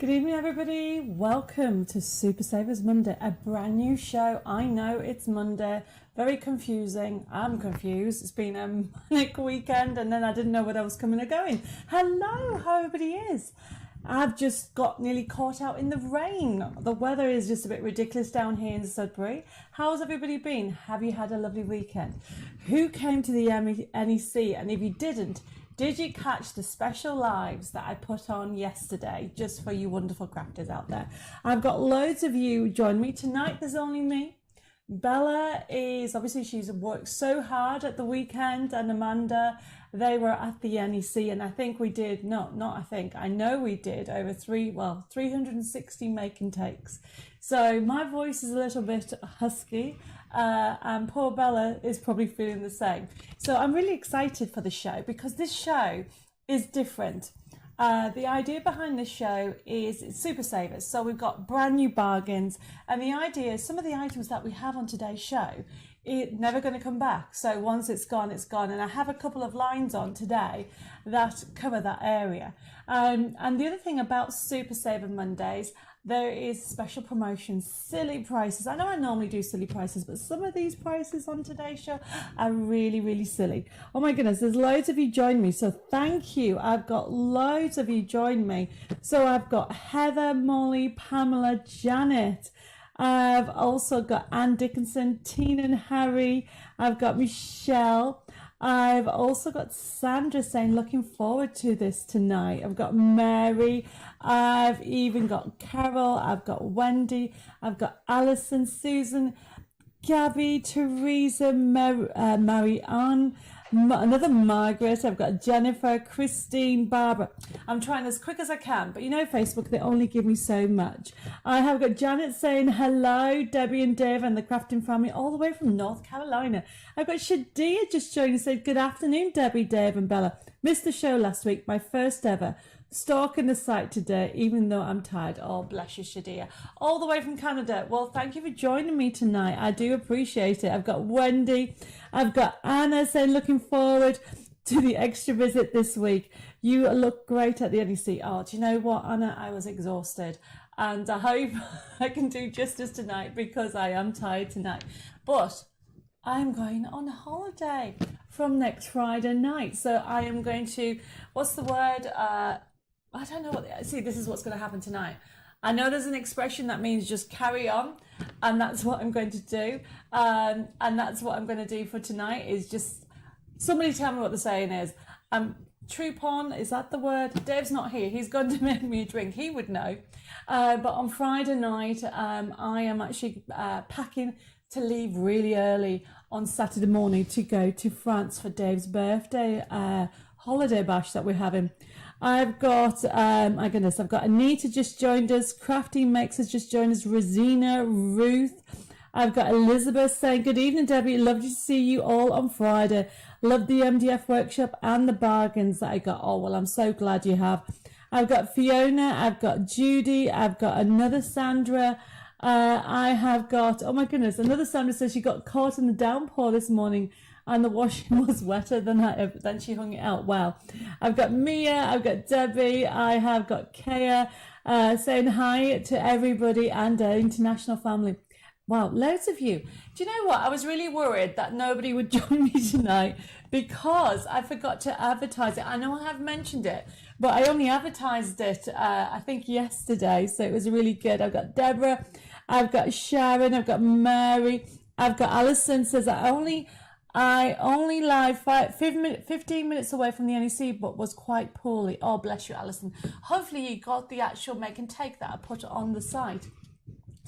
Good evening, everybody. Welcome to Super Savers Monday, a brand new show. I know it's Monday, very confusing. I'm confused. It's been a manic weekend and then I didn't know where I was coming or going. Hello, how everybody is. I've just got nearly caught out in the rain. The weather is just a bit ridiculous down here in Sudbury. How's everybody been? Have you had a lovely weekend? Who came to the NEC? And if you didn't you catch the special lives that I put on yesterday just for you wonderful crafters out there? I've got loads of you join me. Tonight there's only me. Bella is, obviously she's worked so hard at the weekend, and Amanda, they were at the NEC, and I think we did, I know we did over 360 make and takes. So my voice is a little bit husky, and poor Bella is probably feeling the same. So I'm really excited for the show because this show is different. The idea behind this show is it's super savers. So we've got brand new bargains, and the idea is some of the items that we have on today's show, it's never going to come back. So once it's gone, it's gone. And I have a couple of lines on today that cover that area. And the other thing about Super Saver Mondays, there is special promotions, silly prices. I know I normally do silly prices, but some of these prices on today's show are really, really silly. Oh my goodness, there's loads of you join me. So thank you. I've got loads of you join me. So I've got Heather, Molly, Pamela, Janet. I've also got Ann Dickinson, Tina and Harry. I've got Michelle. I've also got Sandra saying, looking forward to this tonight. I've got Mary. I've even got Carol. I've got Wendy. I've got Alison, Susan, Gabby, Teresa, Mary-Ann, another Margaret. I've got Jennifer, Christine, Barbara. I'm trying as quick as I can, but you know Facebook, they only give me so much. I have got Janet saying hello, Debbie and Dave and the crafting family all the way from North Carolina. I've got Shadia just joining and said, good afternoon, Debbie, Dave and Bella. Missed the show last week, my first ever. Stalking the site today, even though I'm tired. Oh, bless you, Shadia. All the way from Canada. Well, thank you for joining me tonight. I do appreciate it. I've got Wendy. I've got Anna saying, looking forward to the extra visit this week. You look great at the NEC. Oh, do you know what, Anna? I was exhausted. And I hope I can do justice tonight because I am tired tonight. But I'm going on a holiday from next Friday night. So I am going to, what's the word? I don't know see, this is what's going to happen tonight. I know there's an expression that means just carry on, and that's what I'm going to do. And that's what I'm going to do for tonight is just, somebody tell me what the saying is. Troupon, is that the word? Dave's not here. He's going to make me a drink. He would know. But on Friday night, I am actually packing to leave really early on Saturday morning to go to France for Dave's birthday holiday bash that we're having. I've got, my goodness, I've got Anita just joined us. Crafty Makes has just joined us. Rosina, Ruth. I've got Elizabeth saying, good evening, Debbie. Lovely to see you all on Friday. Love the MDF workshop and the bargains that I got. Oh, well, I'm so glad you have. I've got Fiona. I've got Judy. I've got another Sandra. I have got, oh my goodness, another Sandra says she got caught in the downpour this morning and the washing was wetter than she hung it out. Well, I've got Mia, I've got Debbie, I have got Kaya saying hi to everybody and international family. Wow, loads of you. Do you know what? I was really worried that nobody would join me tonight because I forgot to advertise it. I know I have mentioned it, but I only advertised it, I think yesterday, so it was really good. I've got Deborah, I've got Sharon, I've got Mary, I've got Alison says I only live 15 minutes away from the NEC, but was quite poorly. Oh, bless you, Alison. Hopefully you got the actual make and take that I put on the site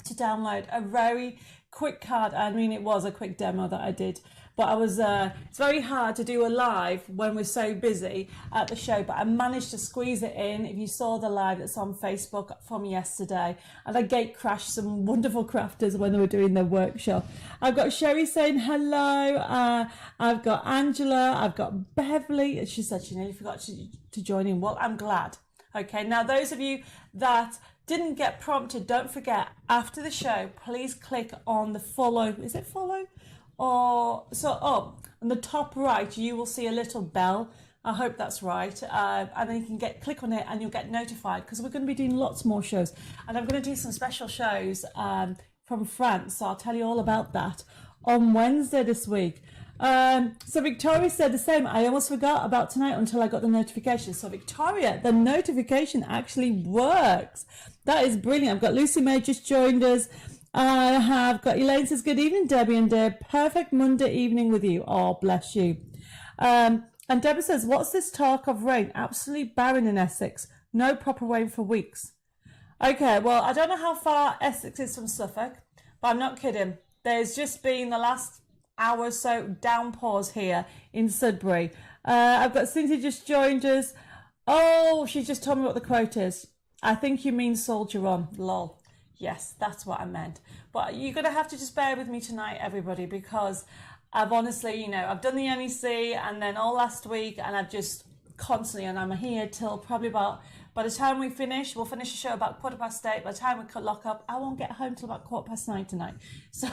to download. A very quick card. I mean, it was a quick demo that I did, but I was it's very hard to do a live when we're so busy at the show, but I managed to squeeze it in. If you saw the live that's on Facebook from yesterday, and I gate crashed some wonderful crafters when they were doing their workshop. I've got Sherry saying hello. I've got Angela, I've got Beverly. She said she nearly forgot to join in. Well, I'm glad. Okay, now those of you that didn't get prompted, don't forget, after the show, please click on the follow. Is it follow? Or so on the top right, you will see a little bell I hope that's right. And then you can click on it and you'll get notified, because we're going to be doing lots more shows. And I'm going to do some special shows from France. So I'll tell you all about that on Wednesday this week. So Victoria said the same. I almost forgot about tonight until I got the notification. So Victoria, the notification actually works. That is brilliant. I've got Lucy May just joined us. I have got Elaine says, good evening, Debbie and Deb. Perfect Monday evening with you. Oh, bless you. And Deborah says, what's this talk of rain? Absolutely barren in Essex. No proper rain for weeks. Okay, well, I don't know how far Essex is from Suffolk, but I'm not kidding. There's just been the last hour or so downpours here in Sudbury. I've got Cynthia just joined us. Oh, she just told me what the quote is. I think you mean soldier on, lol. Yes, that's what I meant. But you're going to have to just bear with me tonight, everybody, because I've honestly, I've done the NEC and then all last week, and I've just constantly, and I'm here till probably by the time we'll finish the show about 8:15. By the time we lock up, I won't get home till about 9:15 tonight. So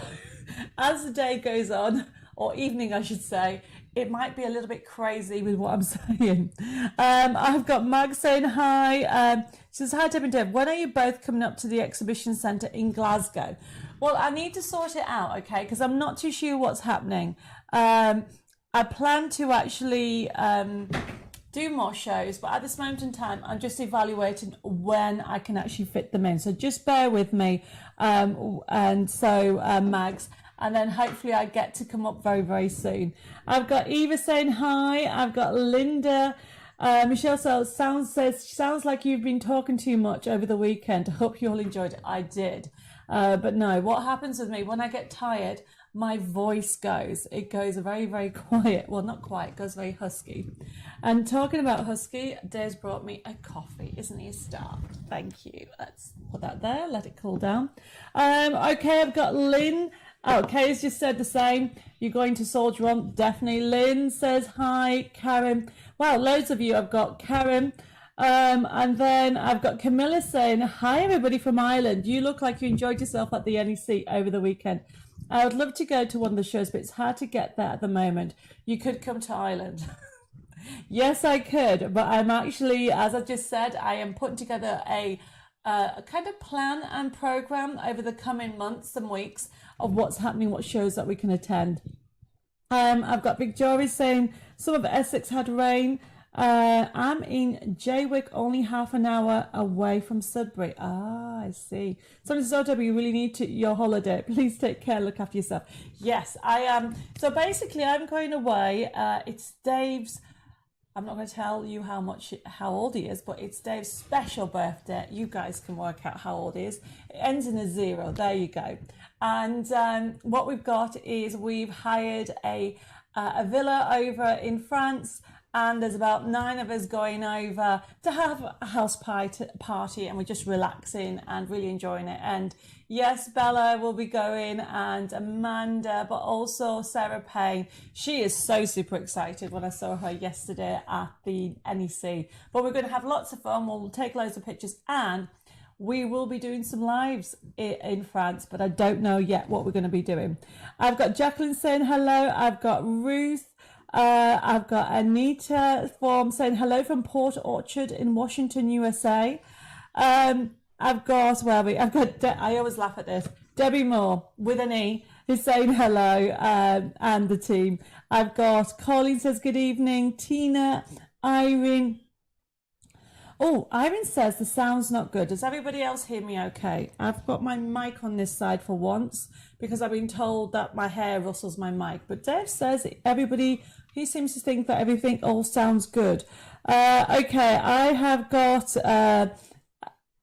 as the day goes on, or evening I should say, it might be a little bit crazy with what I'm saying. I've got Mag saying hi. She says, hi Deb and Deb, when are you both coming up to the exhibition centre in Glasgow? Well, I need to sort it out, okay, because I'm not too sure what's happening. I plan to actually do more shows, but at this moment in time, I'm just evaluating when I can actually fit them in. So just bear with me. Mags, and then hopefully I get to come up very, very soon. I've got Eva saying hi. I've got Linda. Michelle says, sounds like you've been talking too much over the weekend. I hope you all enjoyed it. I did. But no, what happens with me when I get tired, my voice goes. It goes very, very quiet. Well, not quiet, it goes very husky. And talking about husky, Dave's brought me a coffee. Isn't he a star? Thank you. Let's put that there, let it cool down. Okay, I've got Lynn. Oh, Kay's just said the same. You're going to soldier on. Definitely. Lynn says hi. Karen. Wow, loads of you. I've got Karen. And then I've got Camilla saying, hi everybody from Ireland. You look like you enjoyed yourself at the NEC over the weekend. I would love to go to one of the shows, but it's hard to get there at the moment. You could come to Ireland. Yes, I could, but I'm actually, as I just said, I am putting together a kind of plan and program over the coming months and weeks of what's happening, what shows that we can attend. I've got Victoria saying some of Essex had rain. I'm in Jaywick, only half an hour away from Sudbury. Ah, I see. Somebody says, oh, Debbie, you really need your holiday. Please take care, look after yourself. Yes, I am. So basically, I'm going away. It's Dave's, I'm not going to tell you how old he is, but it's Dave's special birthday. You guys can work out how old he is. It ends in a 0. There you go. And what we've got is we've hired a villa over in France, and there's about 9 of us going over to have a house party, and we're just relaxing and really enjoying it. And yes, Bella will be going, and Amanda, but also Sarah Payne. She is so super excited when I saw her yesterday at the NEC. But we're going to have lots of fun. We'll take loads of pictures, and we will be doing some lives in France, but I don't know yet what we're going to be doing. I've got Jacqueline saying hello. I've got Ruth. I've got Anita Form saying hello from Port Orchard in Washington, USA. I've got, I always laugh at this, Debbie Moore with an E is saying hello, and the team. I've got Colleen says good evening. Tina, Irene. Oh, Irene says the sound's not good. Does everybody else hear me okay? I've got my mic on this side for once because I've been told that my hair rustles my mic. But Dave says everybody, he seems to think that everything all sounds good. Okay, I have got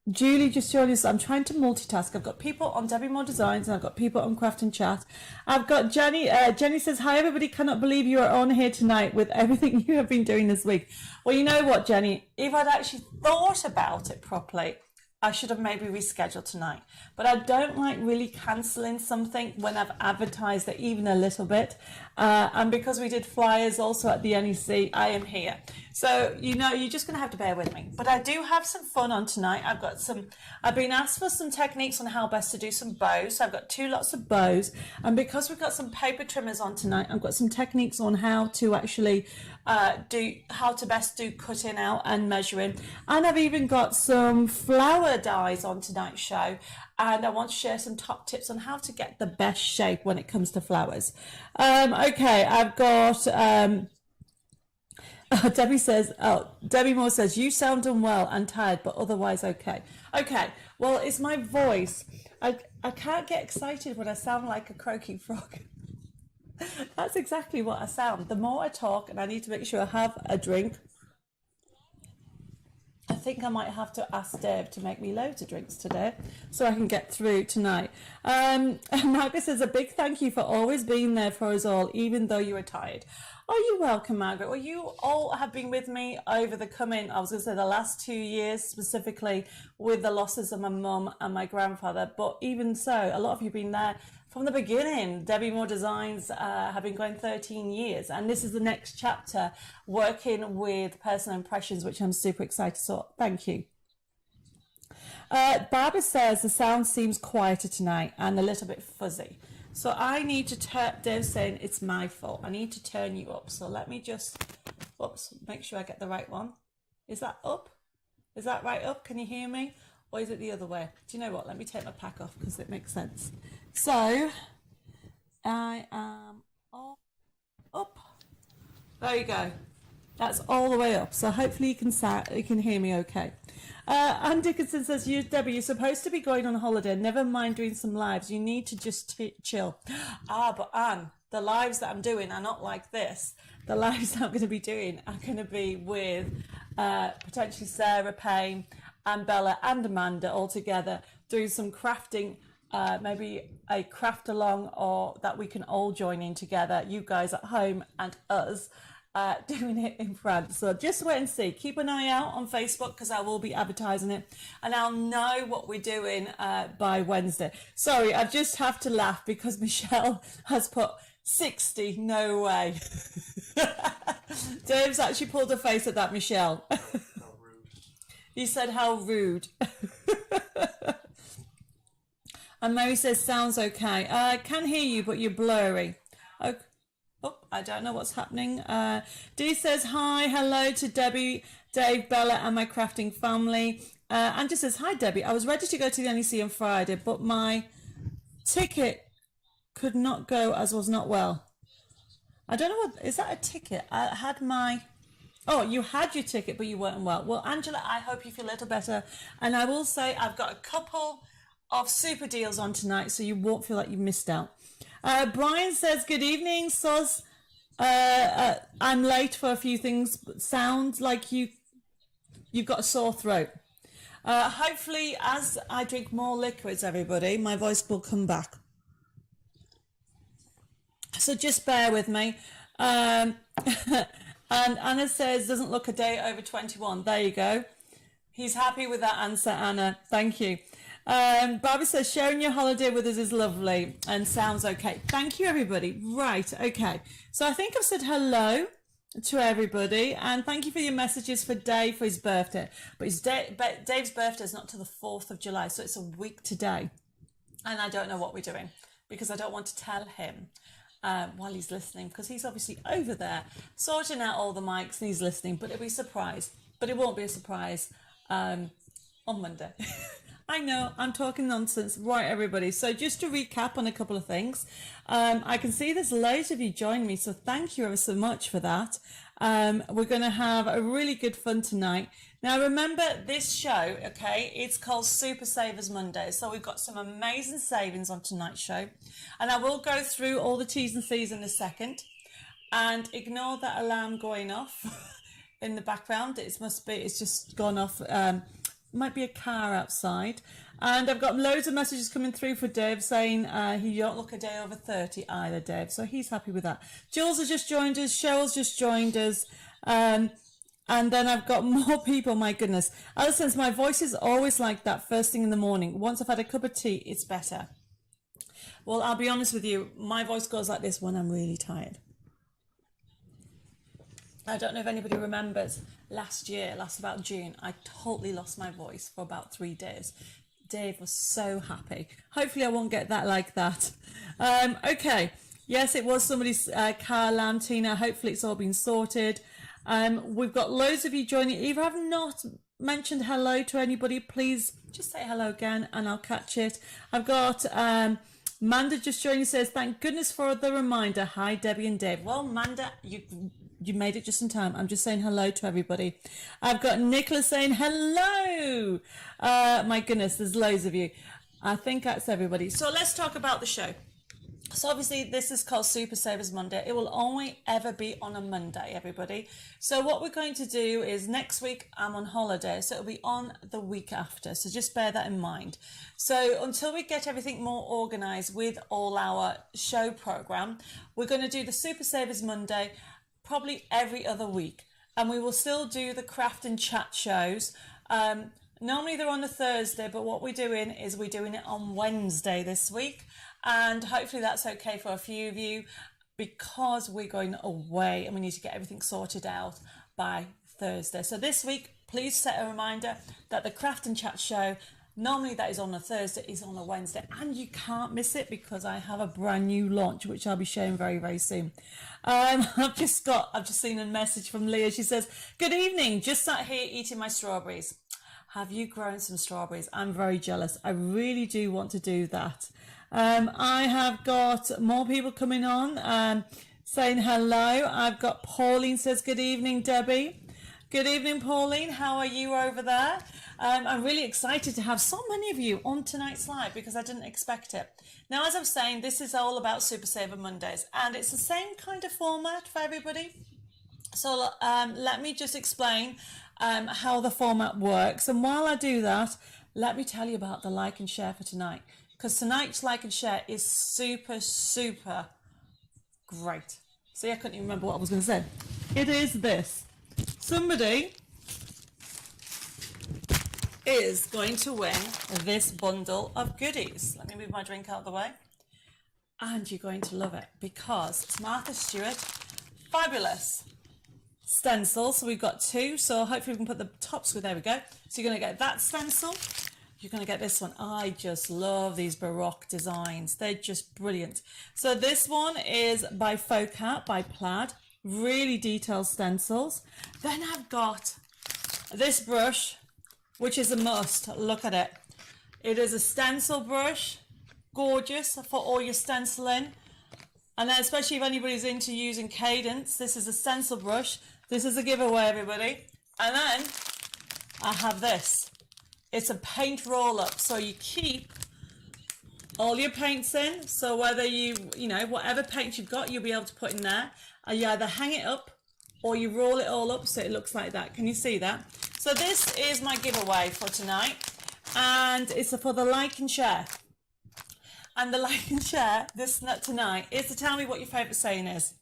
Julie just joined us. I'm trying to multitask. I've got people on Debbie Moore Designs and I've got people on Craft and Chat. I've got Jenny. Jenny says, hi, everybody. Cannot believe you are on here tonight with everything you have been doing this week. Well, you know what, Jenny? If I'd actually thought about it properly, I should have maybe rescheduled tonight. But I don't like really cancelling something when I've advertised it even a little bit. And because we did flyers also at the NEC, I am here. So, you know, you're just going to have to bear with me. But I do have some fun on tonight. I've been asked for some techniques on how best to do some bows. So I've got 2 lots of bows. And because we've got some paper trimmers on tonight, I've got some techniques on how to actually how to best do cutting out and measuring. And I've even got some flower dies on tonight's show. And I want to share some top tips on how to get the best shape when it comes to flowers. Okay, I've got... Debbie Moore says, you sound unwell and tired, but otherwise okay. Okay, well, it's my voice. I can't get excited when I sound like a croaky frog. That's exactly what I sound. The more I talk, and I need to make sure I have a drink, I think I might have to ask Dave to make me loads of drinks today so I can get through tonight. Margaret says, a big thank you for always being there for us all, even though you were tired. Oh, you're welcome, Margaret. Well, you all have been with me over the last 2 years, specifically with the losses of my mum and my grandfather. But even so, a lot of you have been there from the beginning. Debbie Moore Designs have been going 13 years. And this is the next chapter, working with personal impressions, which I'm super excited. So thank you. Barbara says the sound seems quieter tonight and a little bit fuzzy. So I need to Dave's saying it's my fault. I need to turn you up. So let me just, make sure I get the right one. Is that up? Is that right up? Can you hear me? Or is it the other way? Do you know what? Let me take my pack off because it makes sense. So I am all up. There you go. That's all the way up. So hopefully you can hear me okay. Anne Dickinson says, Debbie, you're supposed to be going on holiday. Never mind doing some lives. You need to just chill. But Anne, the lives that I'm doing are not like this. The lives that I'm going to be doing are going to be with potentially Sarah Payne and Bella and Amanda all together doing some crafting, maybe a craft along, or that we can all join in together, you guys at home and us. Doing it in France. So just wait and see. Keep an eye out on Facebook because I will be advertising it and I'll know what we're doing by Wednesday. Sorry, I just have to laugh because Michelle has put 60. No way. Dave's actually pulled a face at that, Michelle. How rude. He said, how rude. And Mary says, sounds okay. I can hear you, but you're blurry. Okay. Oh, I don't know what's happening. Dee says, hi, hello to Debbie, Dave, Bella and my crafting family. And just says, hi, Debbie. I was ready to go to the NEC on Friday, but my ticket could not go as was not well. I don't know what, is that a ticket? I had my, oh, you had your ticket, but you weren't well. Well, Angela, I hope you feel a little better. And I will say I've got a couple of super deals on tonight, so you won't feel like you missed out. Brian says, good evening, Soz. I'm late for a few things, but sounds like you've got a sore throat. Hopefully, as I drink more liquids, everybody, my voice will come back. So just bear with me. And Anna says, doesn't look a day over 21. There you go. He's happy with that answer, Anna. Thank you. Barbara says, sharing your holiday with us is lovely and sounds okay. Thank you, everybody. Right, okay. So I think I've said hello to everybody and thank you for your messages for Dave for his birthday. But Dave's birthday is not till the 4th of July, so it's a week today. And I don't know what we're doing because I don't want to tell him while he's listening because he's obviously over there sorting out all the mics and he's listening, but it'll be a surprise. But it won't be a surprise on Monday. I know, I'm talking nonsense. Right, everybody. So just to recap on a couple of things, I can see there's loads of you joined me, so thank you ever so much for that. We're going to have a really good fun tonight. Now, remember this show, okay, it's called Super Savers Monday. So we've got some amazing savings on tonight's show. And I will go through all the T's and C's in a second. And ignore that alarm going off in the background. It's just gone off. Might be a car outside. And I've got loads of messages coming through for Dave saying he don't look a day over 30 either, Dave. So he's happy with that. Jules has just joined us. Cheryl's just joined us. And then I've got more people. My goodness. Alison, my voice is always like that first thing in the morning. Once I've had a cup of tea, it's better. Well, I'll be honest with you. My voice goes like this when I'm really tired. I don't know if anybody remembers last about June, I totally lost my voice for about 3 days. Dave was so happy. Hopefully I won't get that like that. Okay. Yes, it was somebody's car alarm, Tina. Hopefully it's all been sorted. We've got loads of you joining. If I have not mentioned hello to anybody, please just say hello again and I'll catch it. I've got Manda just joining, says, thank goodness for the reminder. Hi, Debbie and Dave. Well, Manda, you made it just in time. I'm just saying hello to everybody. I've got Nicola saying hello. My goodness, there's loads of you. I think that's everybody. So let's talk about the show. So obviously this is called Super Savers Monday. It will only ever be on a Monday, everybody. So what we're going to do is next week I'm on holiday, so it'll be on the week after. So just bear that in mind. So until we get everything more organised with all our show programme, we're going to do the Super Savers Monday probably every other week. And we will still do the craft and chat shows. Normally they're on a Thursday, but what we're doing is we're doing it on Wednesday this week. And hopefully that's okay for a few of you because we're going away and we need to get everything sorted out by Thursday. So this week, please set a reminder that the Craft and Chat show, normally that is on a Thursday, is on a Wednesday. And you can't miss it because I have a brand new launch, which I'll be showing very, very soon. I've just seen a message from Leah. She says, good evening, just sat here eating my strawberries. Have you grown some strawberries? I'm very jealous. I really do want to do that. I have got more people coming on saying hello. I've got Pauline says, good evening, Debbie. Good evening, Pauline. How are you over there? I'm really excited to have so many of you on tonight's live because I didn't expect it. Now, as I'm saying, this is all about Super Saver Mondays and it's the same kind of format for everybody. So let me just explain how the format works. And while I do that, let me tell you about the like and share for tonight. Because tonight's like and share is super, super great. See, I couldn't even remember what I was going to say. It is this. Somebody is going to win this bundle of goodies. Let me move my drink out of the way. And you're going to love it because it's Martha Stewart. Fabulous stencils. So we've got two. So hopefully we can put the tops with, there we go. So you're going to get that stencil. You're going to get this one. I just love these Baroque designs. They're just brilliant. So this one is by Focat, by Plaid. Really detailed stencils. Then I've got this brush, which is a must. Look at it. It is a stencil brush. Gorgeous for all your stenciling. And then especially if anybody's into using Cadence, this is a stencil brush. This is a giveaway, everybody. And then I have this. It's a paint roll up, so you keep all your paints in. So whether you know, whatever paint you've got, you'll be able to put in there. And you either hang it up or you roll it all up so it looks like that. Can you see that? So this is my giveaway for tonight. And it's for the like and share. And the like and share this tonight is to tell me what your favourite saying is.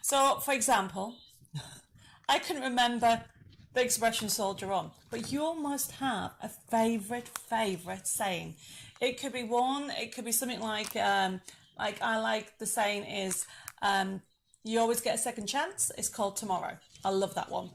So, for example, I couldn't remember the expression soldier on, but you must have a favourite saying. It could be one, it could be something like I like the saying is, you always get a second chance. It's called tomorrow. I love that one.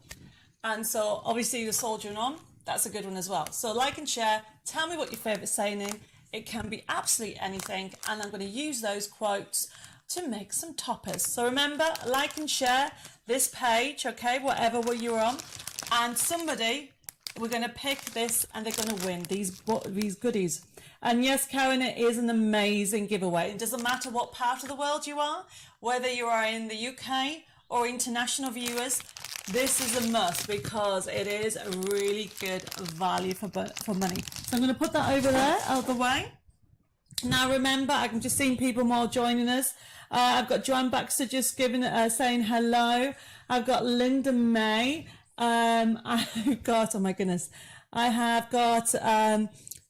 And so obviously the soldiering on, that's a good one as well. So like and share, tell me what your favourite saying is. It can be absolutely anything, and I'm going to use those quotes to make some toppers. So remember, like and share this page, okay, whatever you're on, and somebody, we're going to pick this and they're going to win these goodies. And yes, Karen, it is an amazing giveaway. It doesn't matter what part of the world you are, whether you are in the UK or international viewers, this is a must because it is a really good value for money. So I'm going to put that over there, out of the way. Now remember, I'm just seeing people more joining us. I've got Joanne Baxter just saying hello. I've got Linda May. I've got, oh my goodness. I have got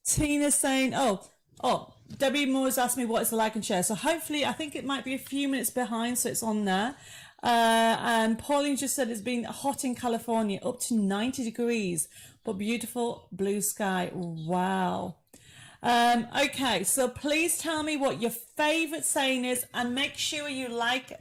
Tina saying, Debbie Moore's asked me what is the like and share. So hopefully, I think it might be a few minutes behind, so it's on there. And Pauline just said it's been hot in California, up to 90 degrees, but beautiful blue sky. Wow. Okay, so please tell me what your favorite saying is, and make sure you like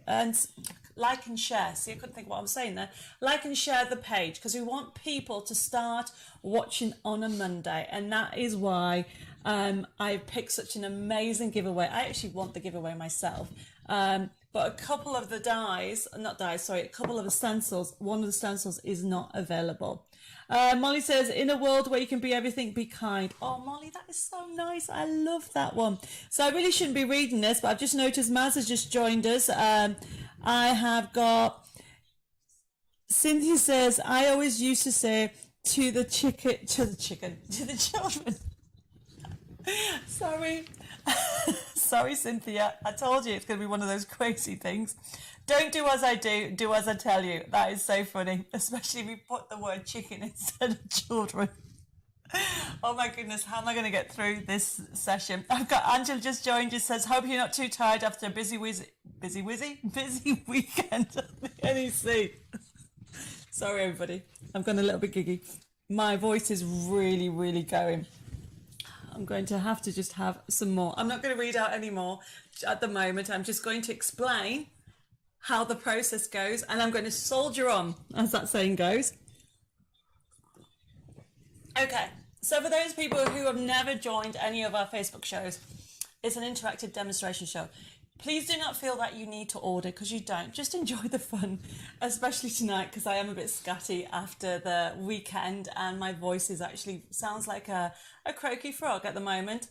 like and share. See, I couldn't think what I'm saying there. Like and share the page, because we want people to start watching on a Monday, and that is why I picked such an amazing giveaway. I actually want the giveaway myself. But a couple of the a couple of the stencils, one of the stencils is not available. Molly says, in a world where you can be everything, be kind. Oh, Molly, that is so nice. I love that one. So I really shouldn't be reading this, but I've just noticed Maz has just joined us. I have got, Cynthia says, I always used to say to the children. Sorry. Sorry, Cynthia. I told you it's going to be one of those crazy things. Don't do as I do, do as I tell you. That is so funny, especially if you put the word chicken instead of children. Oh my goodness, how am I going to get through this session? I've got Angela just joined, just says, hope you're not too tired after a busy weekend at the NEC. Sorry, everybody. I've gone a little bit giggy. My voice is really, really going. I'm going to have to just have some more. I'm not going to read out any more at the moment. I'm just going to explain how the process goes, and I'm going to soldier on, as that saying goes. Okay, so for those people who have never joined any of our Facebook shows, it's an interactive demonstration show. Please do not feel that you need to order, because you don't. Just enjoy the fun, especially tonight, because I am a bit scatty after the weekend and my voice is actually sounds like a croaky frog at the moment.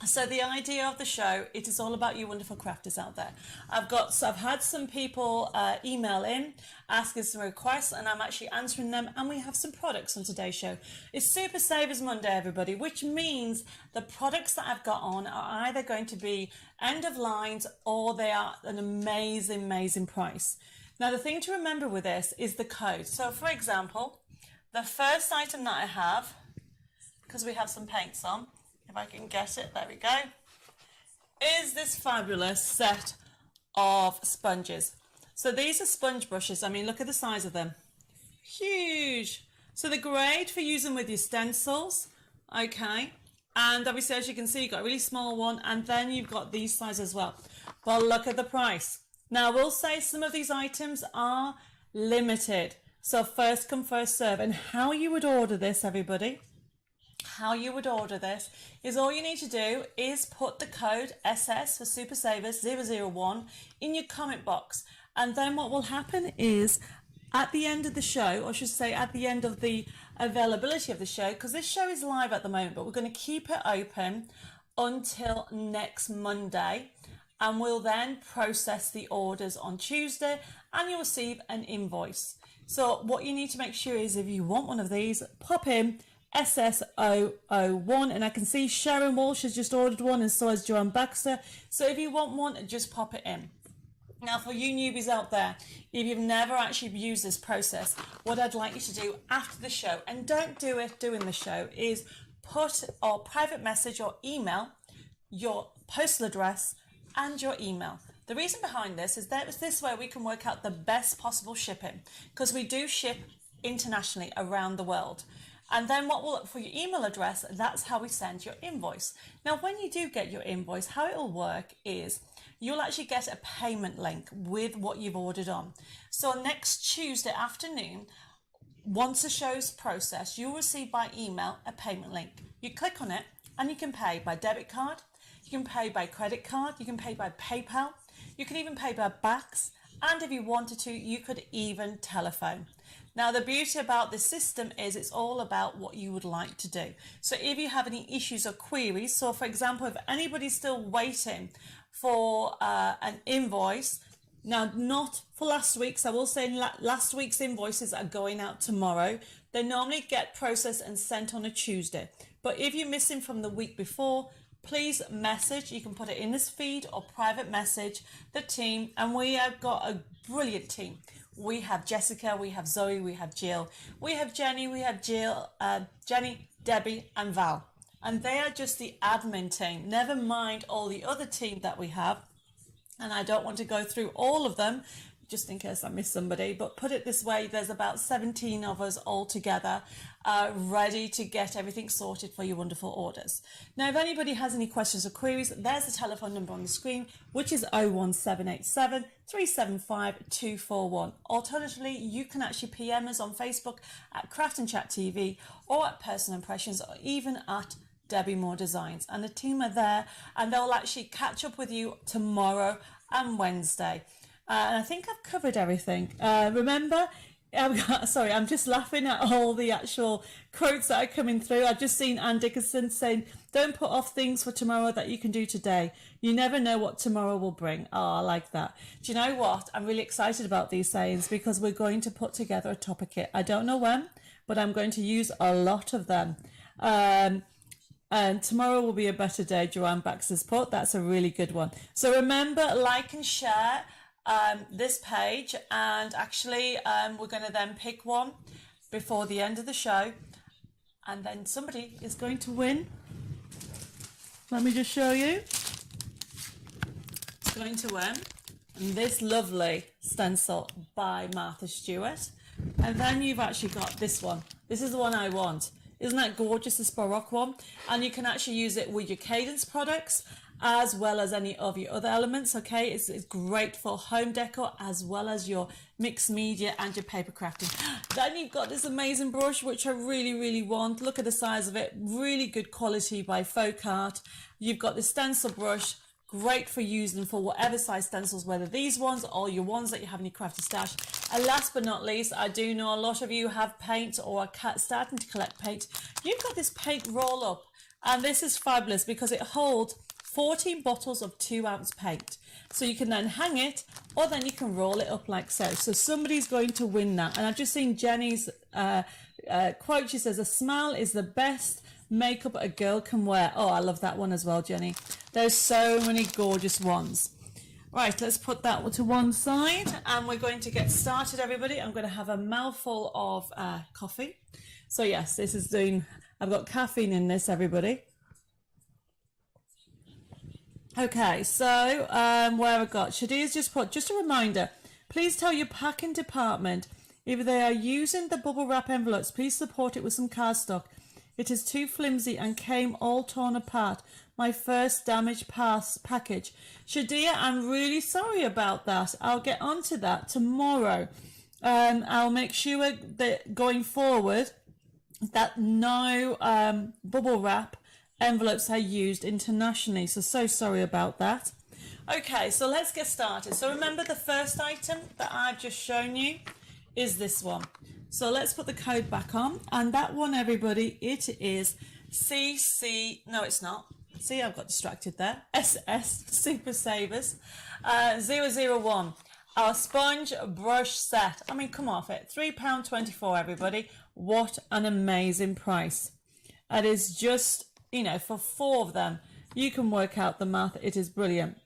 So the idea of the show, it is all about you wonderful crafters out there. I've had some people email in asking some requests, and I'm actually answering them, and we have some products on today's show. It's Super Savers Monday, everybody, which means the products that I've got on are either going to be end of lines or they are an amazing, amazing price. Now, the thing to remember with this is the code. So, for example, the first item that I have, because we have some paints on, if I can get it, there we go, is this fabulous set of sponges. So these are sponge brushes. I mean, look at the size of them. Huge. So they're great for using with your stencils, okay? And obviously, as you can see, you've got a really small one, and then you've got these size as well. But look at the price. Now, I will say some of these items are limited. So first come, first serve. And how you would order this, everybody, how you would order this is all you need to do is put the code SS for Super Savers 001 in your comment box, and then what will happen is at the end of the show, or I should say at the end of the availability of the show, because this show is live at the moment, but we're going to keep it open until next Monday, and we'll then process the orders on Tuesday and you'll receive an invoice. So what you need to make sure is if you want one of these, pop in SS001, and I can see Sharon Walsh has just ordered one, and so has Joanne Baxter. So if you want one, just pop it in. Now, for you newbies out there, if you've never actually used this process, what I'd like you to do after the show, and don't do it during the show, is put or private message or email your postal address and your email. The reason behind this is that this way we can work out the best possible shipping, because we do ship internationally around the world. And then what will, for your email address, that's how we send your invoice. Now, when you do get your invoice, how it will work is you'll actually get a payment link with what you've ordered on. So next Tuesday afternoon, once the show's processed, you'll receive by email a payment link. You click on it and you can pay by debit card, you can pay by credit card, you can pay by PayPal, you can even pay by Bax, and if you wanted to, you could even telephone. Now, the beauty about this system is it's all about what you would like to do. So if you have any issues or queries, so for example, if anybody's still waiting for an invoice, now not for last week's, I will say last week's invoices are going out tomorrow. They normally get processed and sent on a Tuesday. But if you're missing from the week before, please message. You can put it in this feed or private message the team, and we have got a brilliant team. We have Jessica, we have Zoe, we have Jill, we have Jenny, we have Jill, Jenny, Debbie and Val. And they are just the admin team, never mind all the other team that we have. And I don't want to go through all of them just in case I miss somebody, but put it this way, there's about 17 of us all together, ready to get everything sorted for your wonderful orders. Now, if anybody has any questions or queries, there's the telephone number on the screen, which is 01787 375 241. Alternatively, you can actually PM us on Facebook at Craft and Chat TV, or at Personal Impressions, or even at Debbie Moore Designs, and the team are there and they'll actually catch up with you tomorrow and Wednesday. And I think I've covered everything. Remember, sorry, I'm just laughing at all the actual quotes that are coming through. I've just seen Ann Dickinson saying, don't put off things for tomorrow that you can do today. You never know what tomorrow will bring. Oh, I like that. Do you know what? I'm really excited about these sayings because we're going to put together a topper kit. I don't know when, but I'm going to use a lot of them. And tomorrow will be a better day, Joanne Baxter's put. That's a really good one. So remember, like and share this page, and actually we're going to then pick one before the end of the show, and then somebody is going to win. Let me just show you. It's going to win this lovely stencil by Martha Stewart, and then you've actually got this one. This is the one I want. Isn't that gorgeous, this Baroque one? And you can actually use it with your Cadence products as well as any of your other elements, okay? It's great for home decor as well as your mixed media and your paper crafting. Then you've got this amazing brush, which I really, really want. Look at the size of it. Really good quality by Folk Art. You've got the stencil brush, great for using for whatever size stencils, whether these ones or your ones that you have in your crafty stash. And last but not least, I do know a lot of you have paint or are starting to collect paint. You've got this paint roll up, and this is fabulous because it holds 14 bottles of 2-ounce paint. So you can then hang it, or then you can roll it up like so. So somebody's going to win that. And I've just seen Jenny's quote. She says, a smile is the best makeup a girl can wear. Oh, I love that one as well, Jenny. There's so many gorgeous ones. Right, let's put that to one side, and we're going to get started, everybody. I'm going to have a mouthful of coffee. So yes, this is doing, I've got caffeine in this, everybody. Okay, so where I've got, Shadia's just put, just a reminder, please tell your packing department if they are using the bubble wrap envelopes, please support it with some cardstock. It is too flimsy and came all torn apart. My first damaged package. Shadia, I'm really sorry about that. I'll get onto that tomorrow. I'll make sure that going forward that no bubble wrap envelopes are used internationally. So sorry about that. Okay, so let's get started. So remember, the first item that I've just shown you is this one. So let's put the code back on, and that one, everybody, it is CC, no it's not, see, I've got distracted there, SS Super Savers 001, our sponge brush set. I mean, come off it, £3.24, everybody. What an amazing price. It is just, you know, for 4 of them, you can work out the math. It is brilliant.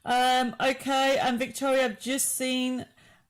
Okay, and Victoria, I've just seen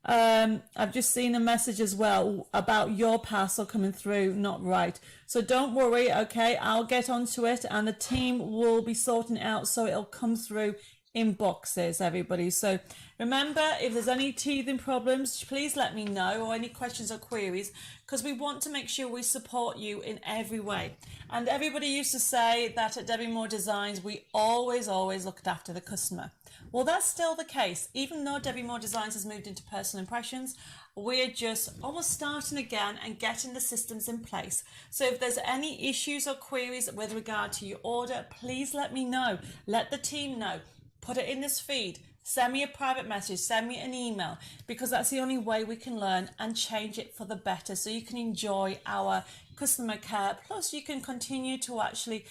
a message as well about your parcel coming through not right. So don't worry, okay, I'll get onto it and the team will be sorting it out so it'll come through in boxes, everybody. So remember, if there's any teething problems, please let me know, or any questions or queries, because we want to make sure we support you in every way. And everybody used to say that at Debbie Moore Designs, we always looked after the customer. Well, that's still the case. Even though Debbie Moore Designs has moved into personal impressions, we're just almost starting again and getting the systems in place. So if there's any issues or queries with regard to your order, please let me know. Let the team know. Put it in this feed. Send me a private message. Send me an email, because that's the only way we can learn and change it for the better, so you can enjoy our customer care. Plus, you can continue to actually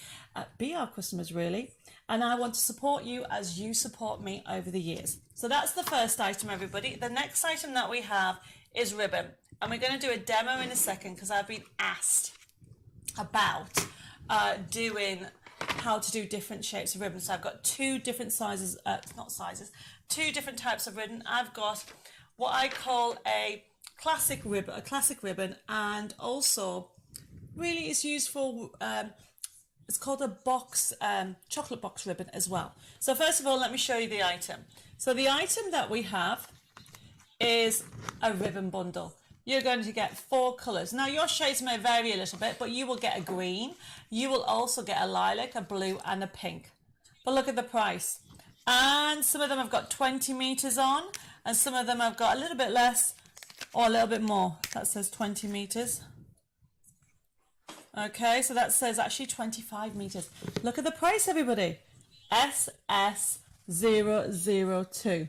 be our customers, really. And I want to support you as you support me over the years. So that's the first item, everybody. The next item that we have is ribbon. And we're going to do a demo in a second, because I've been asked about doing how to do different shapes of ribbon. So I've got 2 different sizes, two different types of ribbon. I've got what I call a classic ribbon, and also really it's used for it's called a box, chocolate box ribbon as well. So first of all, let me show you the item. So the item that we have is a ribbon bundle. You're going to get 4 colours. Now your shades may vary a little bit, but you will get a green. You will also get a lilac, a blue and a pink. But look at the price. And some of them have got 20 meters on, and some of them have got a little bit less or a little bit more. That says 20 meters. Okay, so that says actually 25 meters. Look at the price, everybody. SS002.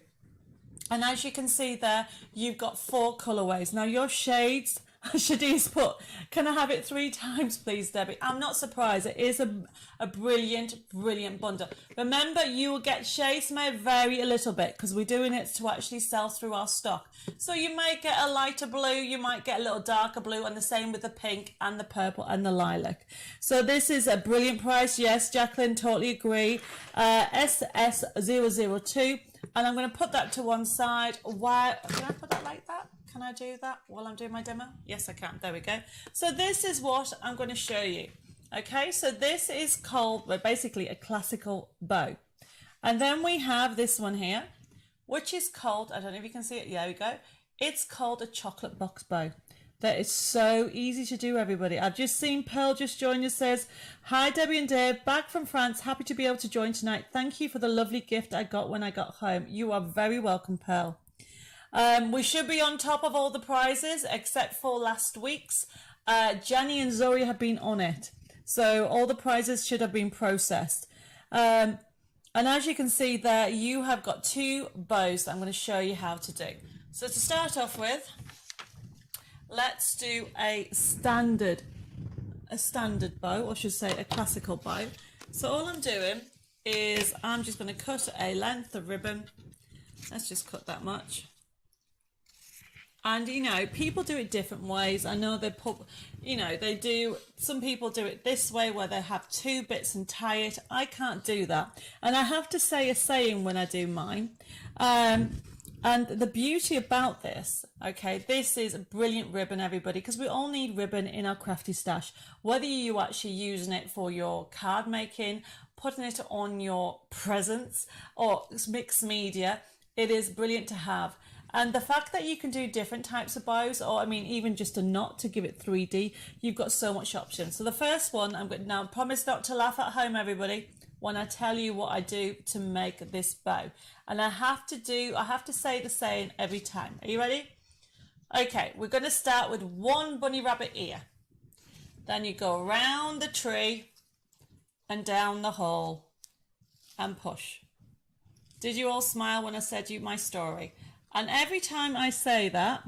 And as you can see there, you've got 4 colorways. Now your shades, Shadi's put, can I have it 3 times, please, Debbie? I'm not surprised. It is a brilliant, brilliant bundle. Remember, you will get shades may vary a little bit because we're doing it to actually sell through our stock. So you may get a lighter blue, you might get a little darker blue, and the same with the pink and the purple and the lilac. So this is a brilliant price. Yes, Jacqueline, totally agree. SS002. And I'm going to put that to one side. Why? Can I put that like that? Can I do that while I'm doing my demo? Yes, I can. There we go. So this is what I'm going to show you. Okay, so this is called, well, basically a classical bow. And then we have this one here, which is called, I don't know if you can see it. Yeah, there we go. It's called a chocolate box bow. That is so easy to do, everybody. I've just seen Pearl just join us, says, hi, Debbie and Dave, back from France. Happy to be able to join tonight. Thank you for the lovely gift I got when I got home. You are very welcome, Pearl. We should be on top of all the prizes, except for last week's. Jenny and Zoe have been on it. So all the prizes should have been processed. And as you can see there, you have got 2 bows that I'm going to show you how to do. So to start off with, let's do a standard bow, or I should say a classical bow. So all I'm doing is I'm just going to cut a length of ribbon. Let's just cut that much. And you know, people do it different ways. I know they put, you know, they do, some people do it this way where they have 2 bits and tie it. I can't do that. And I have to say a saying when I do mine. And the beauty about this, okay, this is a brilliant ribbon, everybody, because we all need ribbon in our crafty stash. Whether you actually using it for your card making, putting it on your presents, or mixed media, it is brilliant to have. And the fact that you can do different types of bows, or I mean, even just a knot to give it 3D, you've got so much options. So the first one, I'm going to now promise not to laugh at home, everybody, when I tell you what I do to make this bow. And I have to say the saying every time. Are you ready? Okay, we're going to start with 1 bunny rabbit ear. Then you go around the tree and down the hole and push. Did you all smile when I said you my story? And every time I say that,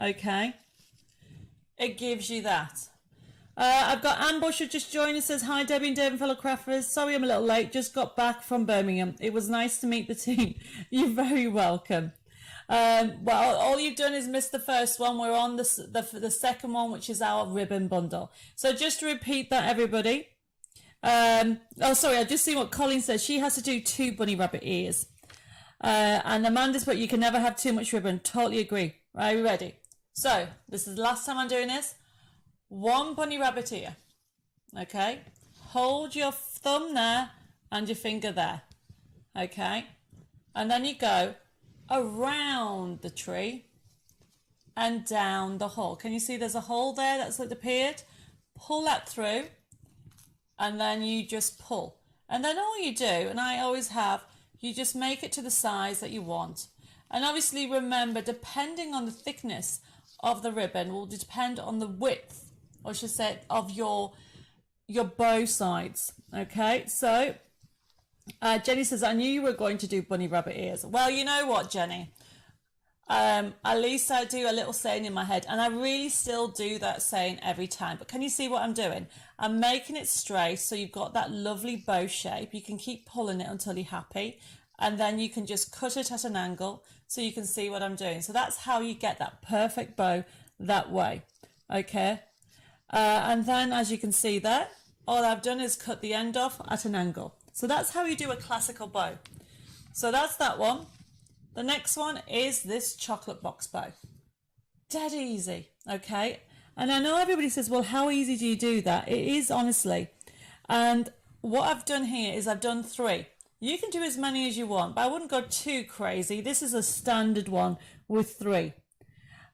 okay, it gives you that. I've got Ambush who just joined us, says, hi, Debbie and Dave and fellow crafters. Sorry I'm a little late, just got back from Birmingham. It was nice to meet the team. You're very welcome. Well, all you've done is miss the first one. We're on the second one, which is our ribbon bundle. So just to repeat that, everybody. Oh, sorry, I just see what Colleen says. She has to do 2 bunny rabbit ears. And Amanda's put, you can never have too much ribbon. Totally agree. Are you ready? So this is the last time I'm doing this. 1 bunny rabbit ear. Okay. Hold your thumb there and your finger there. Okay. And then you go around the tree and down the hole. Can you see there's a hole there that's appeared? Pull that through and then you just pull. And then all you do, and I always have, you just make it to the size that you want. And obviously remember, depending on the thickness of the ribbon will depend on the width, or I should say, of your bow sides. Okay, so Jenny says, I knew you were going to do bunny rabbit ears. Well, you know what, Jenny? At least I do a little saying in my head, and I really still do that saying every time. But can you see what I'm doing? I'm making it straight, so you've got that lovely bow shape. You can keep pulling it until you're happy, and then you can just cut it at an angle so you can see what I'm doing. So that's how you get that perfect bow that way. Okay, and then as you can see there, all I've done is cut the end off at an angle. So that's how you do a classical bow. So that's that one. The next one is this chocolate box bow. Dead easy, okay? And I know everybody says, well, how easy do you do that? It is, honestly. And what I've done here is I've done 3. You can do as many as you want, but I wouldn't go too crazy. This is a standard one with 3.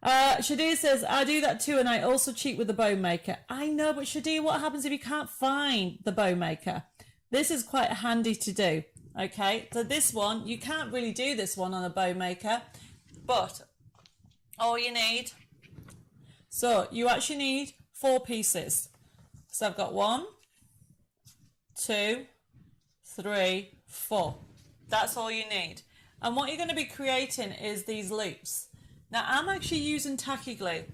Shadir says, I do that too, and I also cheat with the bow maker. I know, but Shadir, what happens if you can't find the bow maker? This is quite handy to do, okay? So this one, you can't really do this one on a bow maker, but all you need, so you actually need 4 pieces. So I've got 1, 2, 3, 4. That's all you need. And what you're going to be creating is these loops. Now I'm actually using tacky glue.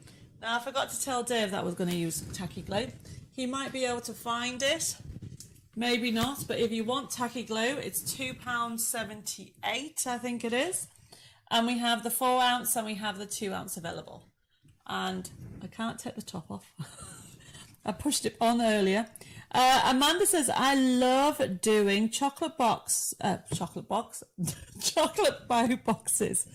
Now I forgot to tell Dave that I was going to use tacky glue. He might be able to find it, maybe not, but if you want tacky glue, it's £2.78, I think it is. And we have the 4 ounce and we have the 2 ounce available. And I can't take the top off. I pushed it on earlier. Amanda says, I love doing chocolate bow boxes.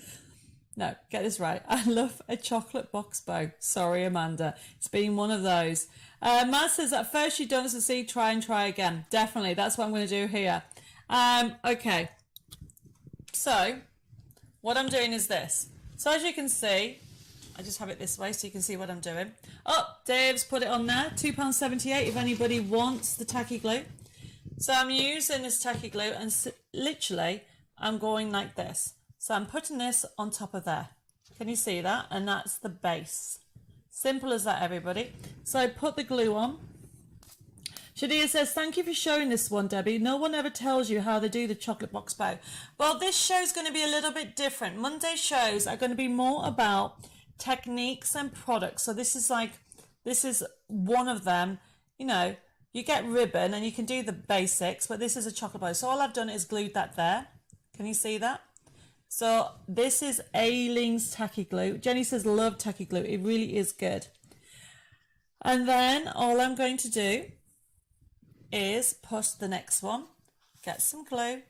No, get this right. I love a chocolate box bow. Sorry, Amanda. It's been one of those. Matt says, at first you don't succeed, try and try again. Definitely. That's what I'm going to do here. Okay. So, what I'm doing is this. So as you can see, I just have it this way so you can see what I'm doing. Oh, Dave's put it on there, £2.78 if anybody wants the tacky glue. So I'm using this tacky glue and literally I'm going like this. So I'm putting this on top of there. Can you see that? And that's the base. Simple as that, everybody. So I put the glue on. Shadia says, thank you for showing this one, Debbie. No one ever tells you how they do the chocolate box bow. Well, this show is going to be a little bit different. Monday shows are going to be more about techniques and products. So this is one of them. You know, you get ribbon and you can do the basics, but this is a chocolate bow. So all I've done is glued that there. Can you see that? So this is Ailing's tacky glue. Jenny says, love tacky glue. It really is good. And then all I'm going to do is put the next one, get some glue,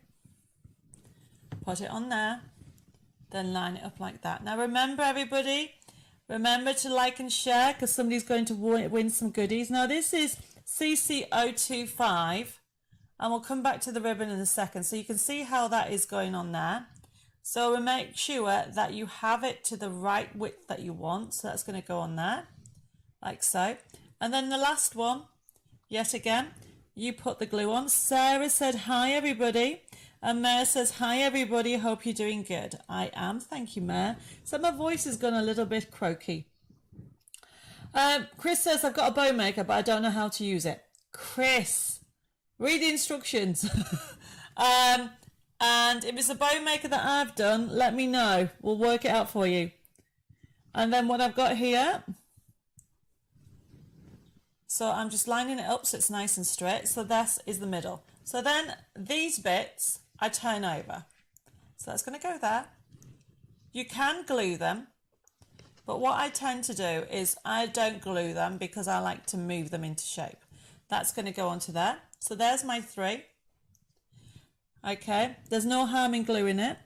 put it on there, then line it up like that. Now remember, everybody, remember to like and share because somebody's going to win some goodies. Now this is CC025 and we'll come back to the ribbon in a second so you can see how that is going on there. So we make sure that you have it to the right width that you want. So that's going to go on there like so. And then the last one, yet again, you put the glue on. Sarah said, hi, everybody. And Mare says, hi, everybody. Hope you're doing good. I am. Thank you, Mare. So my voice has gone a little bit croaky. Chris says, I've got a bow maker, but I don't know how to use it. Chris, read the instructions. And if it's a bow maker that I've done, let me know. We'll work it out for you. And then what I've got here, so I'm just lining it up so it's nice and straight. So this is the middle. So then these bits I turn over. So that's going to go there. You can glue them, but what I tend to do is I don't glue them because I like to move them into shape. That's going to go onto there. So there's my 3. Okay, there's no harm in gluing it.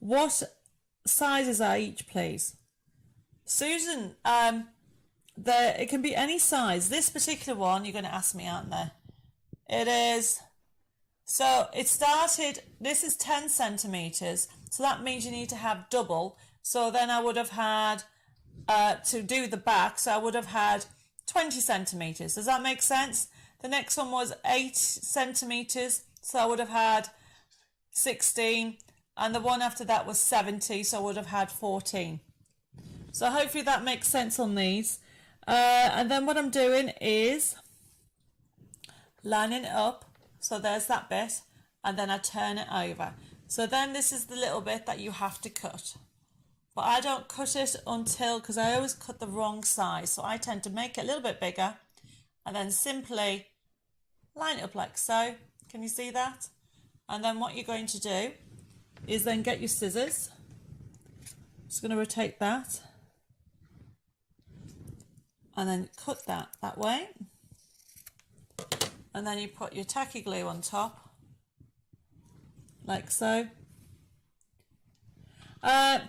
What sizes are each, please? Susan, it can be any size. This particular one, you're going to ask me, aren't there? It is, so it started, this is 10 centimetres, so that means you need to have double. So then I would have had, to do the back, so I would have had 20 centimetres. Does that make sense? The next one was 8 centimetres, so I would have had 16, and the one after that was 70, so I would have had 14. So hopefully that makes sense on these. And then what I'm doing is lining it up. So there's that bit, and then I turn it over. So then this is the little bit that you have to cut. But I don't cut it until, because I always cut the wrong size. So I tend to make it a little bit bigger and then simply line it up like so. Can you see that? And then what you're going to do is then get your scissors. Just going to rotate that. And then cut that way. And then you put your tacky glue on top, like so.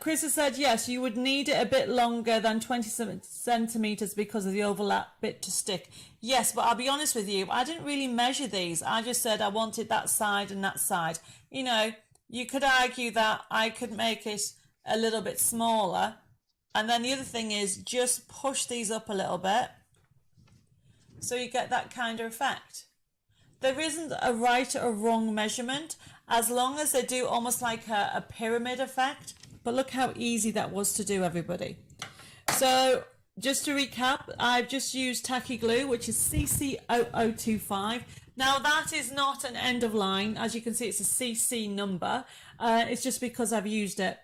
Chris has said, yes, you would need it a bit longer than 20 centimetres because of the overlap bit to stick. Yes, but I'll be honest with you, I didn't really measure these. I just said I wanted that side and that side. You know, you could argue that I could make it a little bit smaller. And then the other thing is just push these up a little bit so you get that kind of effect. There isn't a right or wrong measurement as long as they do almost like a pyramid effect. But look how easy that was to do, everybody. So just to recap, I've just used tacky glue, which is CC0025. Now that is not an end of line. As you can see, it's a CC number. It's just because I've used it.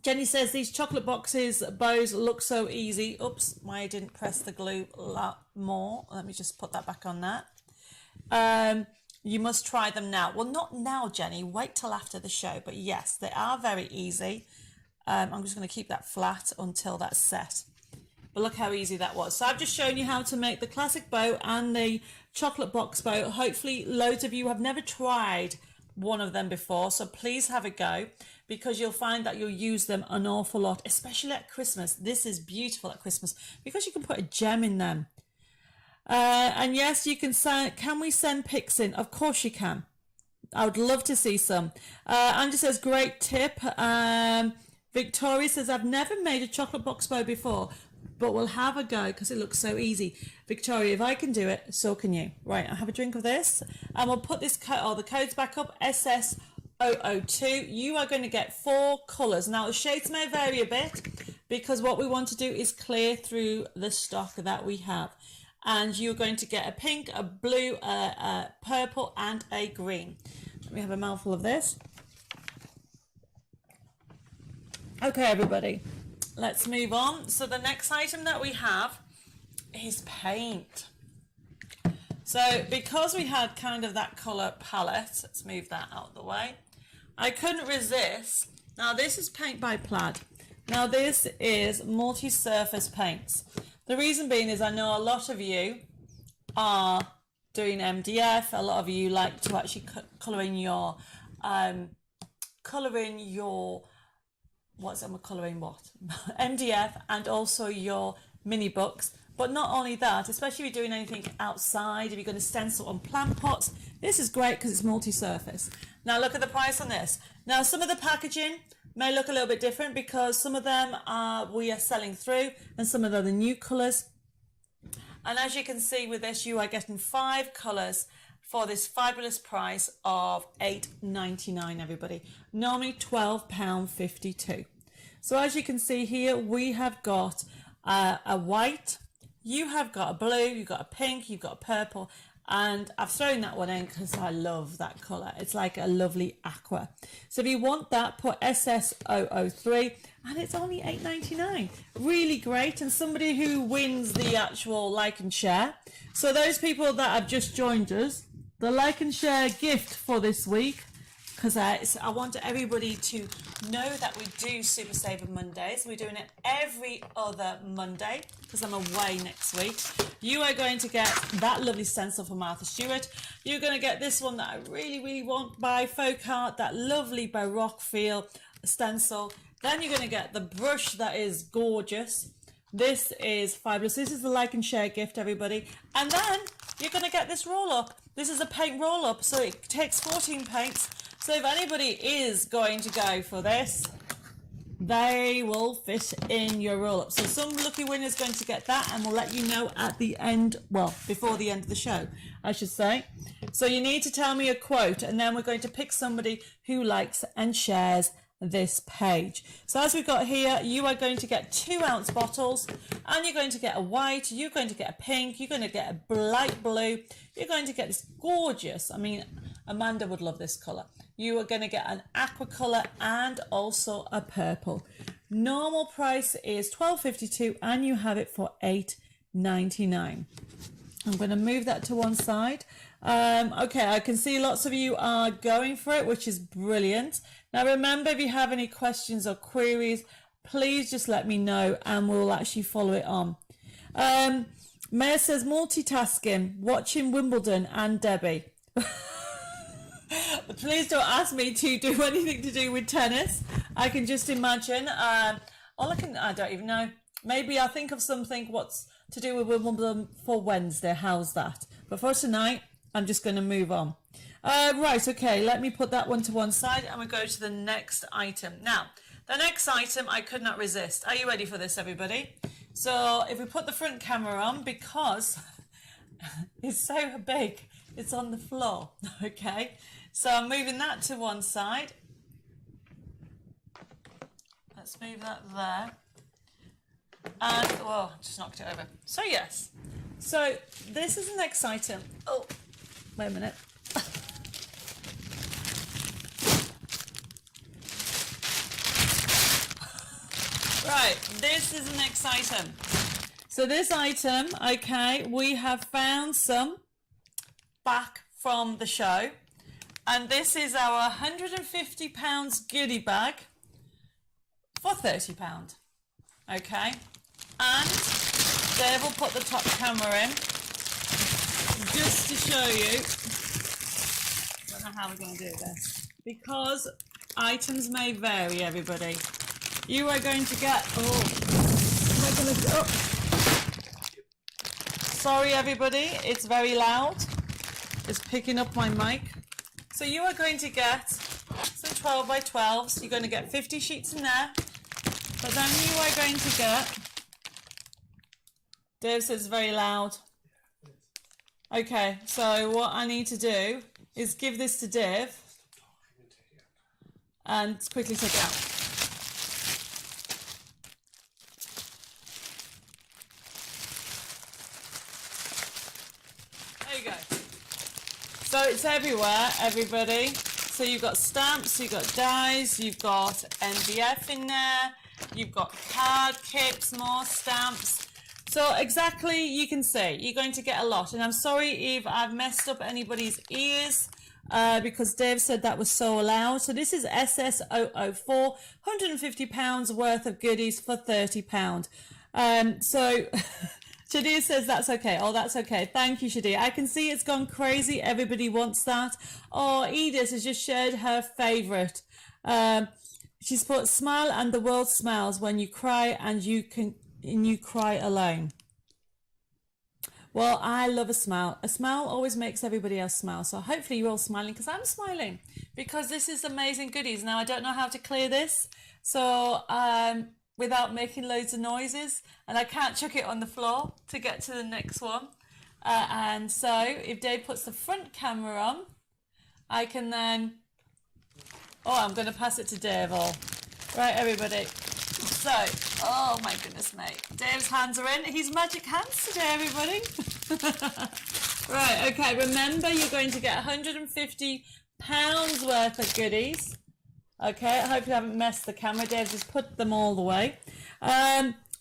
Jenny says these chocolate boxes bows look so easy. Oops, I didn't press the glue a lot more. Let me just put that back on that. You must try them now. Well, not now, Jenny. Wait till after the show. But yes, they are very easy. I'm just going to keep that flat until that's set. But look how easy that was. So I've just shown you how to make the classic bow and the chocolate box bow. Hopefully loads of you have never tried one of them before. So please have a go, because you'll find that you'll use them an awful lot, especially at Christmas. This is beautiful at Christmas because you can put a gem in them. And yes, you can send, can we send pics in? Of course you can. I would love to see some. Angie says, great tip. Victoria says, I've never made a chocolate box bow before, but we'll have a go because it looks so easy. Victoria, if I can do it, so can you. Right, I'll have a drink of this. And we'll put this the codes back up, SS002. You are going to get 4 colours. Now, the shades may vary a bit because what we want to do is clear through the stock that we have. And you're going to get a pink, a blue, a purple and a green. Let me have a mouthful of this. Okay, everybody, let's move on. So the next item that we have is paint. So because we had kind of that colour palette, let's move that out of the way. I couldn't resist. Now this is Paint by Plaid. Now this is multi-surface paints. The reason being is I know a lot of you are doing MDF. A lot of you like to actually colour in your, MDF, and also your mini books. But not only that, especially if you're doing anything outside, if you're going to stencil on plant pots, this is great because it's multi-surface. Now look at the price on this. Now some of the packaging may look a little bit different because some of them we are selling through and some of them are the new colours. And as you can see with this, you are getting 5 colours for this fabulous price of $8.99, everybody. Normally £12.52. So as you can see here, we have got a white, you have got a blue, you've got a pink, you've got a purple, and I've thrown that one in because I love that colour. It's like a lovely aqua. So if you want that, put SS003, and it's only $8.99. Really great, and somebody who wins the actual like and share. So those people that have just joined us, the like and share gift for this week, because I want everybody to know that we do Super Saver Mondays. We're doing it every other Monday because I'm away next week. You are going to get that lovely stencil from Martha Stewart. You're going to get this one that I really, really want by Folk Art, that lovely Baroque feel stencil. Then you're going to get the brush that is gorgeous. This is fabulous. This is the like and share gift, everybody. And then you're going to get this roll up. This is a paint roll up, so it takes 14 paints. So if anybody is going to go for this, they will fit in your roll up. So some lucky winner is going to get that, and we'll let you know at the end, well, before the end of the show, I should say. So you need to tell me a quote, and then we're going to pick somebody who likes and shares this page. So as we've got here, you are going to get 2-ounce bottles, and you're going to get a white, you're going to get a pink, you're going to get a light blue, you're going to get this gorgeous, I mean, Amanda would love this colour. You are going to get an aqua colour and also a purple. Normal price is $12.52 and you have it for $8.99. I'm going to move that to one side. Okay, I can see lots of you are going for it, which is brilliant. Now remember, if you have any questions or queries, please just let me know and we'll actually follow it on. Maya says multitasking, watching Wimbledon and Debbie. Please don't ask me to do anything to do with tennis. I can just imagine. I don't even know. Maybe I'll think of something what's to do with Wimbledon for Wednesday. How's that? But for tonight, I'm just going to move on. Right, okay, let me put that one to one side and we'll go to the next item. Now, the next item I could not resist. Are you ready for this, everybody? So if we put the front camera on, because it's so big, it's on the floor, okay? So I'm moving that to one side. Let's move that there. And, well, just knocked it over. So yes, so this is the next item. Oh, wait a minute. Right, this is the next item. So this item, okay, we have found some back from the show. And this is our £150 goodie bag for £30. Okay. And Dave will put the top camera in just to show you. I don't know how we're going to do this. Because items may vary, everybody. You are going to get, sorry everybody, it's very loud. It's picking up my mic. So you are going to get some 12 by 12s. You're going to get 50 sheets in there. But then you are going to get, Dave says it's very loud. Okay, so what I need to do is give this to Dave and quickly take it out. There you go. So it's everywhere, everybody. So you've got stamps, you've got dies, you've got MDF in there, you've got card kits, more stamps. So exactly, you can see, you're going to get a lot. And I'm sorry if I've messed up anybody's ears, because Dave said that was so loud. So this is SS004, £150 worth of goodies for £30. So Shadia says that's okay. Oh, that's okay. Thank you, Shadia. I can see it's gone crazy. Everybody wants that. Oh, Edith has just shared her favourite. She's put, smile and the world smiles when you cry and you cry alone. Well, I love a smile. A smile always makes everybody else smile. So hopefully you're all smiling, because I'm smiling, because this is amazing goodies. Now, I don't know how to clear this. So, without making loads of noises, and I can't chuck it on the floor to get to the next one. And so if Dave puts the front camera on, I can then, I'm going to pass it to Dave all. Right, everybody. So, oh my goodness, mate. Dave's hands are in. He's magic hands today, everybody. Right, okay, remember you're going to get £150 worth of goodies. Okay, I hope you haven't messed the camera. Dave just put them all the way.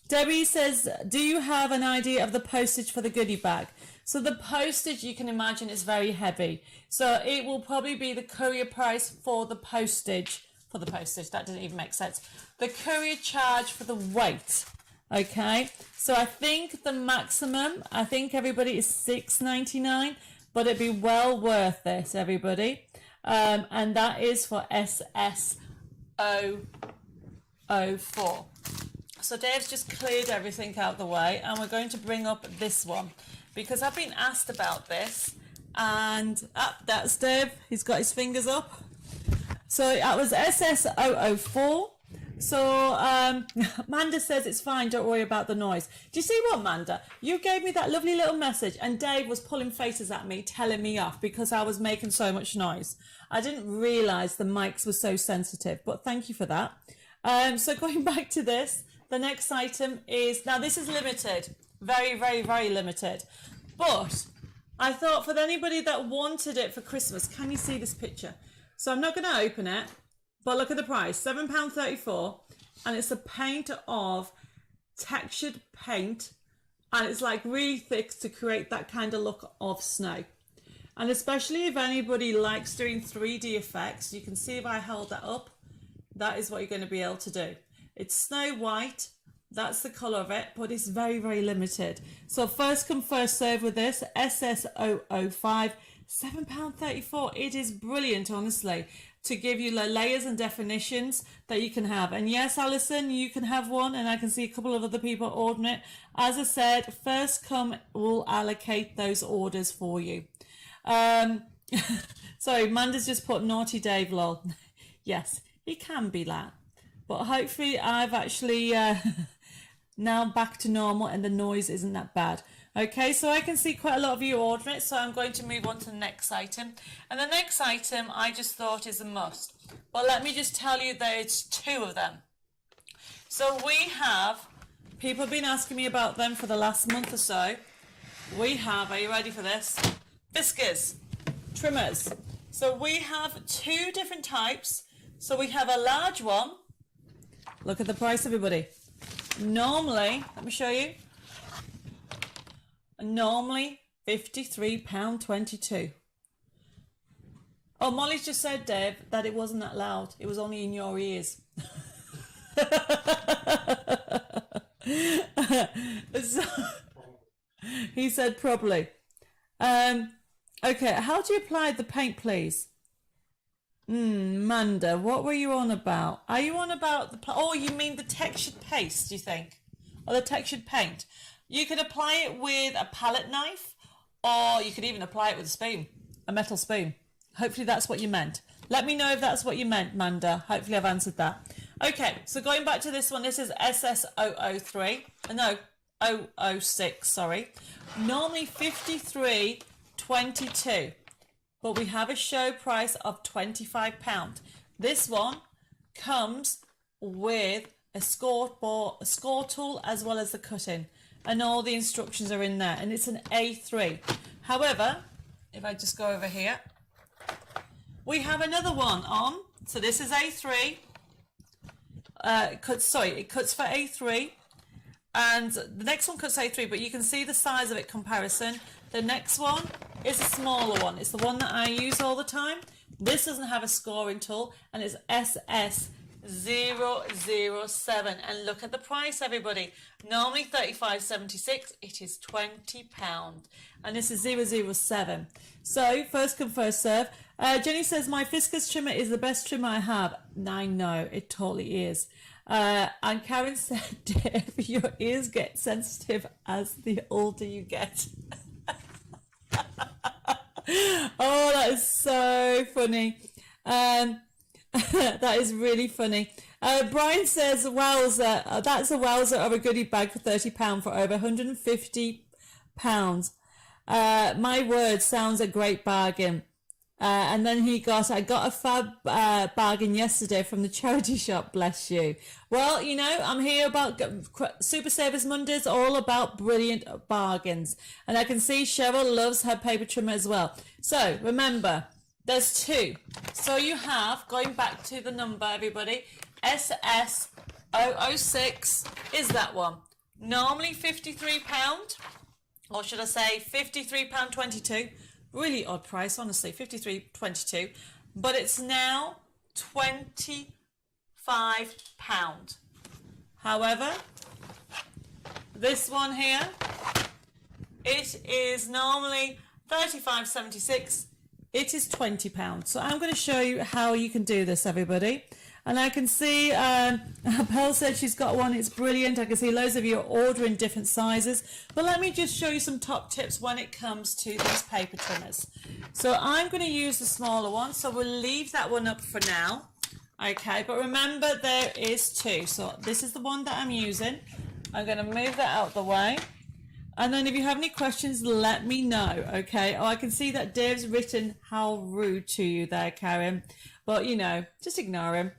Debbie says, do you have an idea of the postage for the goodie bag? So the postage, you can imagine, is very heavy. So it will probably be the courier price for the postage. That didn't even make sense. The courier charge for the weight. Okay, so I think the maximum, everybody, is $6.99, but it'd be well worth this, everybody. And that is for SS004. So Dave's just cleared everything out the way, and we're going to bring up this one because I've been asked about this, and that's Dave. He's got his fingers up. So that was SS004. So Manda says it's fine, don't worry about the noise. Do you see what, Manda? You gave me that lovely little message and Dave was pulling faces at me, telling me off because I was making so much noise. I didn't realise the mics were so sensitive, but thank you for that. So going back to this, the next item is, now this is limited, very, very, very limited. But I thought for anybody that wanted it for Christmas, can you see this picture? So I'm not going to open it. But look at the price, £7.34, and it's a paint of textured paint, and it's like really thick to create that kind of look of snow. And especially if anybody likes doing 3D effects, you can see if I hold that up, that is what you're going to be able to do. It's snow white, that's the colour of it, but it's very, very limited. So first come, first serve with this, SS005, £7.34. It is brilliant, honestly. to give you layers and definitions that you can have. And yes, Alison, you can have one, and I can see a couple of other people ordering it. As I said, first come will allocate those orders for you. Sorry, Amanda's just put naughty Dave lol. Yes, he can be that, but hopefully I've actually now back to normal and the noise isn't that bad. Okay, so I can see quite a lot of you ordering it, so I'm going to move on to the next item. And the next item I just thought is a must, but let me just tell you that it's two of them. So we have, people have been asking me about them for the last month or so. We have, are you ready for this? Whiskers, trimmers. So we have two different types. So we have a large one. Look at the price, everybody. Normally, let me show you. Normally £53.22. Oh, Molly's just said, Dave, that it wasn't that loud. It was only in your ears. So, he said probably. Okay, how do you apply the paint, please? Manda, what were you on about? Are you on about the... Oh, you mean the textured paste, do you think? Or the textured paint? You could apply it with a palette knife, or you could even apply it with a spoon, a metal spoon. Hopefully that's what you meant. Let me know if that's what you meant, Manda. Hopefully I've answered that. Okay, so going back to this one, this is SS003. No, 006, sorry. Normally £53.22, but we have a show price of £25. This one comes with a score tool as well as the cutting, and all the instructions are in there, and it's an A3. However, if I just go over here, we have another one on. So this is A3. It cuts for A3, and the next one cuts A3, but you can see the size of it comparison. The next one is a smaller one. It's the one that I use all the time. This doesn't have a scoring tool, and it's SS007. And look at the price, everybody. Normally $35.76. It is £20, and this is 007. So first come, first serve. Jenny says my Fiskars trimmer is the best trimmer I have. I know, it totally is. And Karen said, Dave, your ears get sensitive as the older you get. Oh, that is so funny. That is really funny. Brian says, wowzer, that's a wowzer of a goodie bag for £30 for over £150. My word, sounds a great bargain. And then I got a fab bargain yesterday from the charity shop, bless you. Well, you know, I'm here about Super Savers Mondays, all about brilliant bargains. And I can see Cheryl loves her paper trimmer as well. So remember, there's two. So you have, going back to the number, everybody, SS006 is that one. Normally £53, or should I say £53.22. Really odd price, honestly, £53.22, but it's now £25. However, this one here, it is normally £35.76. It is £20. So I'm going to show you how you can do this, everybody. And I can see Pearl said she's got one. It's brilliant. I can see loads of you are ordering different sizes. But let me just show you some top tips when it comes to these paper trimmers. So I'm going to use the smaller one. So we'll leave that one up for now. Okay, but remember there is two. So this is the one that I'm using. I'm going to move that out the way. And then if you have any questions, let me know, okay? Oh, I can see that Dave's written, how rude to you there, Karen. But, you know, just ignore him.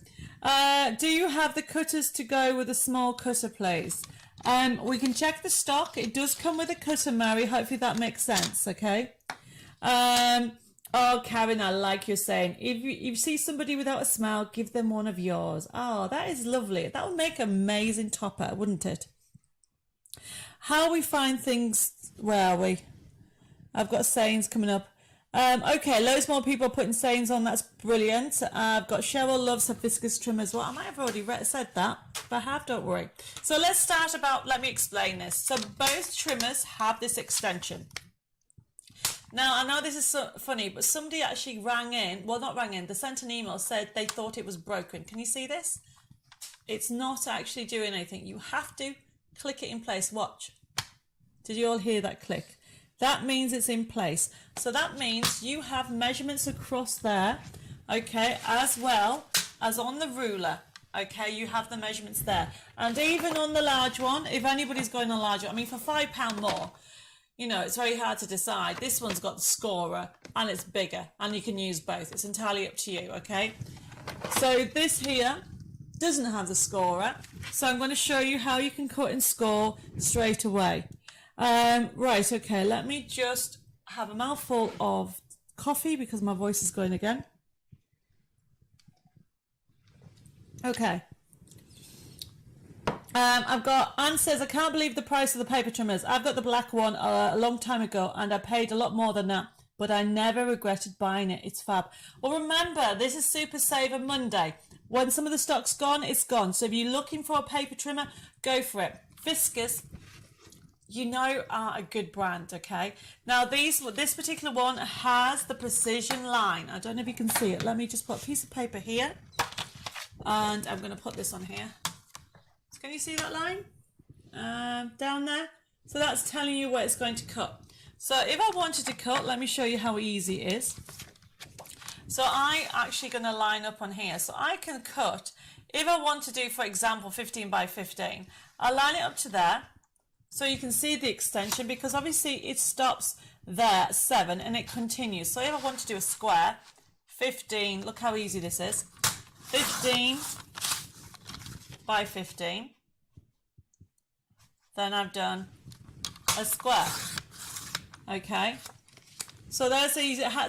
Do you have the cutters to go with a small cutter, please? We can check the stock. It does come with a cutter, Mary. Hopefully that makes sense, okay? Oh, Karen, I like you're saying. If you see somebody without a smile, give them one of yours. Oh, that is lovely. That would make an amazing topper, wouldn't it? How we find things, where are we? I've got sayings coming up. Okay, loads more people are putting sayings on. That's brilliant. I've got Cheryl loves her Fiskars trim as well. I might have already said that, but I have, don't worry. So let's start let me explain this. So both trimmers have this extension. Now, I know this is so funny, but somebody actually rang in, well, not rang in, they sent an email, said they thought it was broken. Can you see this? It's not actually doing anything. You have to click it in place. Watch. Did you all hear that click? That means it's in place. So that means you have measurements across there, okay, as well as on the ruler. Okay, you have the measurements there. And even on the large one, if anybody's going on larger, I mean, for £5 more, you know, it's very hard to decide. This one's got the scorer and it's bigger, and you can use both. It's entirely up to you, okay? So this here doesn't have the scorer. So I'm going to show you how you can cut and score straight away. Right, okay, let me just have a mouthful of coffee because my voice is going again. Okay. I've got, Anne says, I can't believe the price of the paper trimmers. I've got the black one a long time ago and I paid a lot more than that, but I never regretted buying it. It's fab. Well, remember, this is Super Saver Monday. When some of the stock's gone, it's gone. So if you're looking for a paper trimmer, go for it. Fiskars, you know, are a good brand, okay? Now, this particular one has the precision line. I don't know if you can see it. Let me just put a piece of paper here. And I'm going to put this on here. Can you see that line? Down there? So that's telling you where it's going to cut. So if I wanted to cut, let me show you how easy it is. So I'm actually going to line up on here. So I can cut, if I want to do, for example, 15 by 15, I'll line it up to there. So you can see the extension, because obviously it stops there at 7 and it continues. So if I want to do a square, 15, look how easy this is. 15 by 15. Then I've done a square. Okay. So that's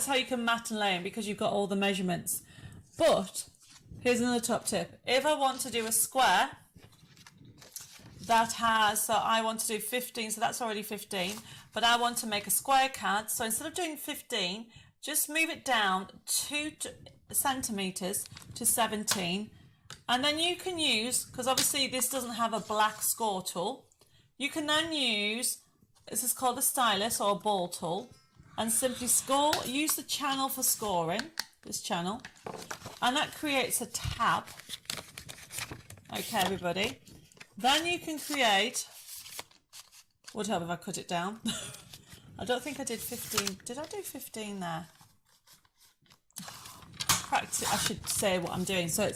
how you can mat and lay them, because you've got all the measurements. But here's another top tip. If I want to do a square that has, so I want to do 15, so that's already 15, but I want to make a square card. So instead of doing 15, just move it down 2 centimeters to 17. And then you can use, because obviously this doesn't have a black score tool, you can then use, this is called a stylus or a ball tool, and simply score, use the channel for scoring, this channel, and that creates a tab. Okay, everybody. Then you can create, what tab if I cut it down? I don't think I did 15. Did I do 15 there? Practice, I should say what I'm doing. So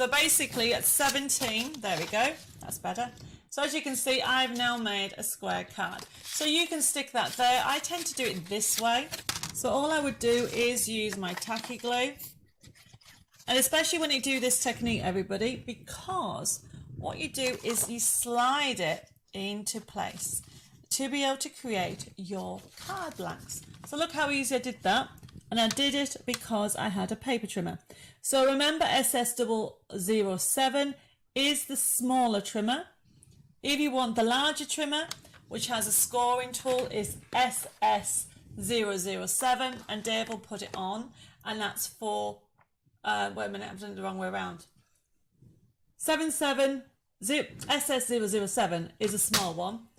basically at 17, there we go, that's better. So as you can see, I've now made a square card. So you can stick that there. I tend to do it this way. So all I would do is use my tacky glue. And especially when you do this technique, everybody, because what you do is you slide it into place to be able to create your card blanks. So look how easy I did that. And I did it because I had a paper trimmer. So remember, SS007 is the smaller trimmer. If you want the larger trimmer, which has a scoring tool, is SS007, and Dave will put it on, and that's for, wait a minute, I've done it the wrong way around. SS007 is a small one.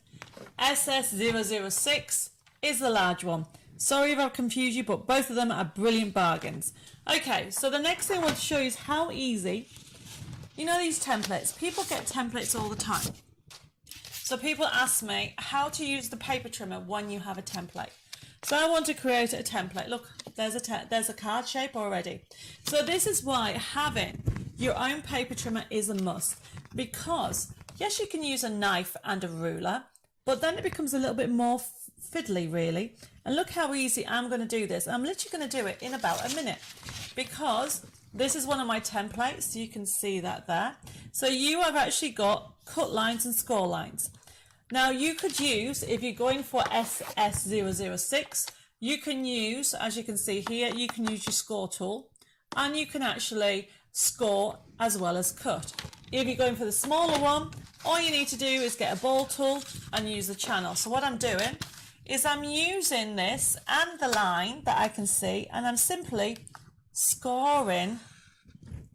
SS006 is the large one. Sorry if I've confused you, but both of them are brilliant bargains. Okay, so the next thing I want to show you is how easy, you know, these templates. People get templates all the time. So people ask me how to use the paper trimmer when you have a template. So I want to create a template. Look, there's a card shape already. So this is why having your own paper trimmer is a must, because yes, you can use a knife and a ruler, but then it becomes a little bit more fiddly, really. And look how easy I'm going to do this. I'm literally going to do it in about a minute, because this is one of my templates. So you can see that there. So you have actually got cut lines and score lines. Now you could use, if you're going for SS006, you can use, as you can see here, you can use your score tool, and you can actually score as well as cut. If you're going for the smaller one, all you need to do is get a ball tool and use the channel. So what I'm doing is I'm using this and the line that I can see, and I'm simply scoring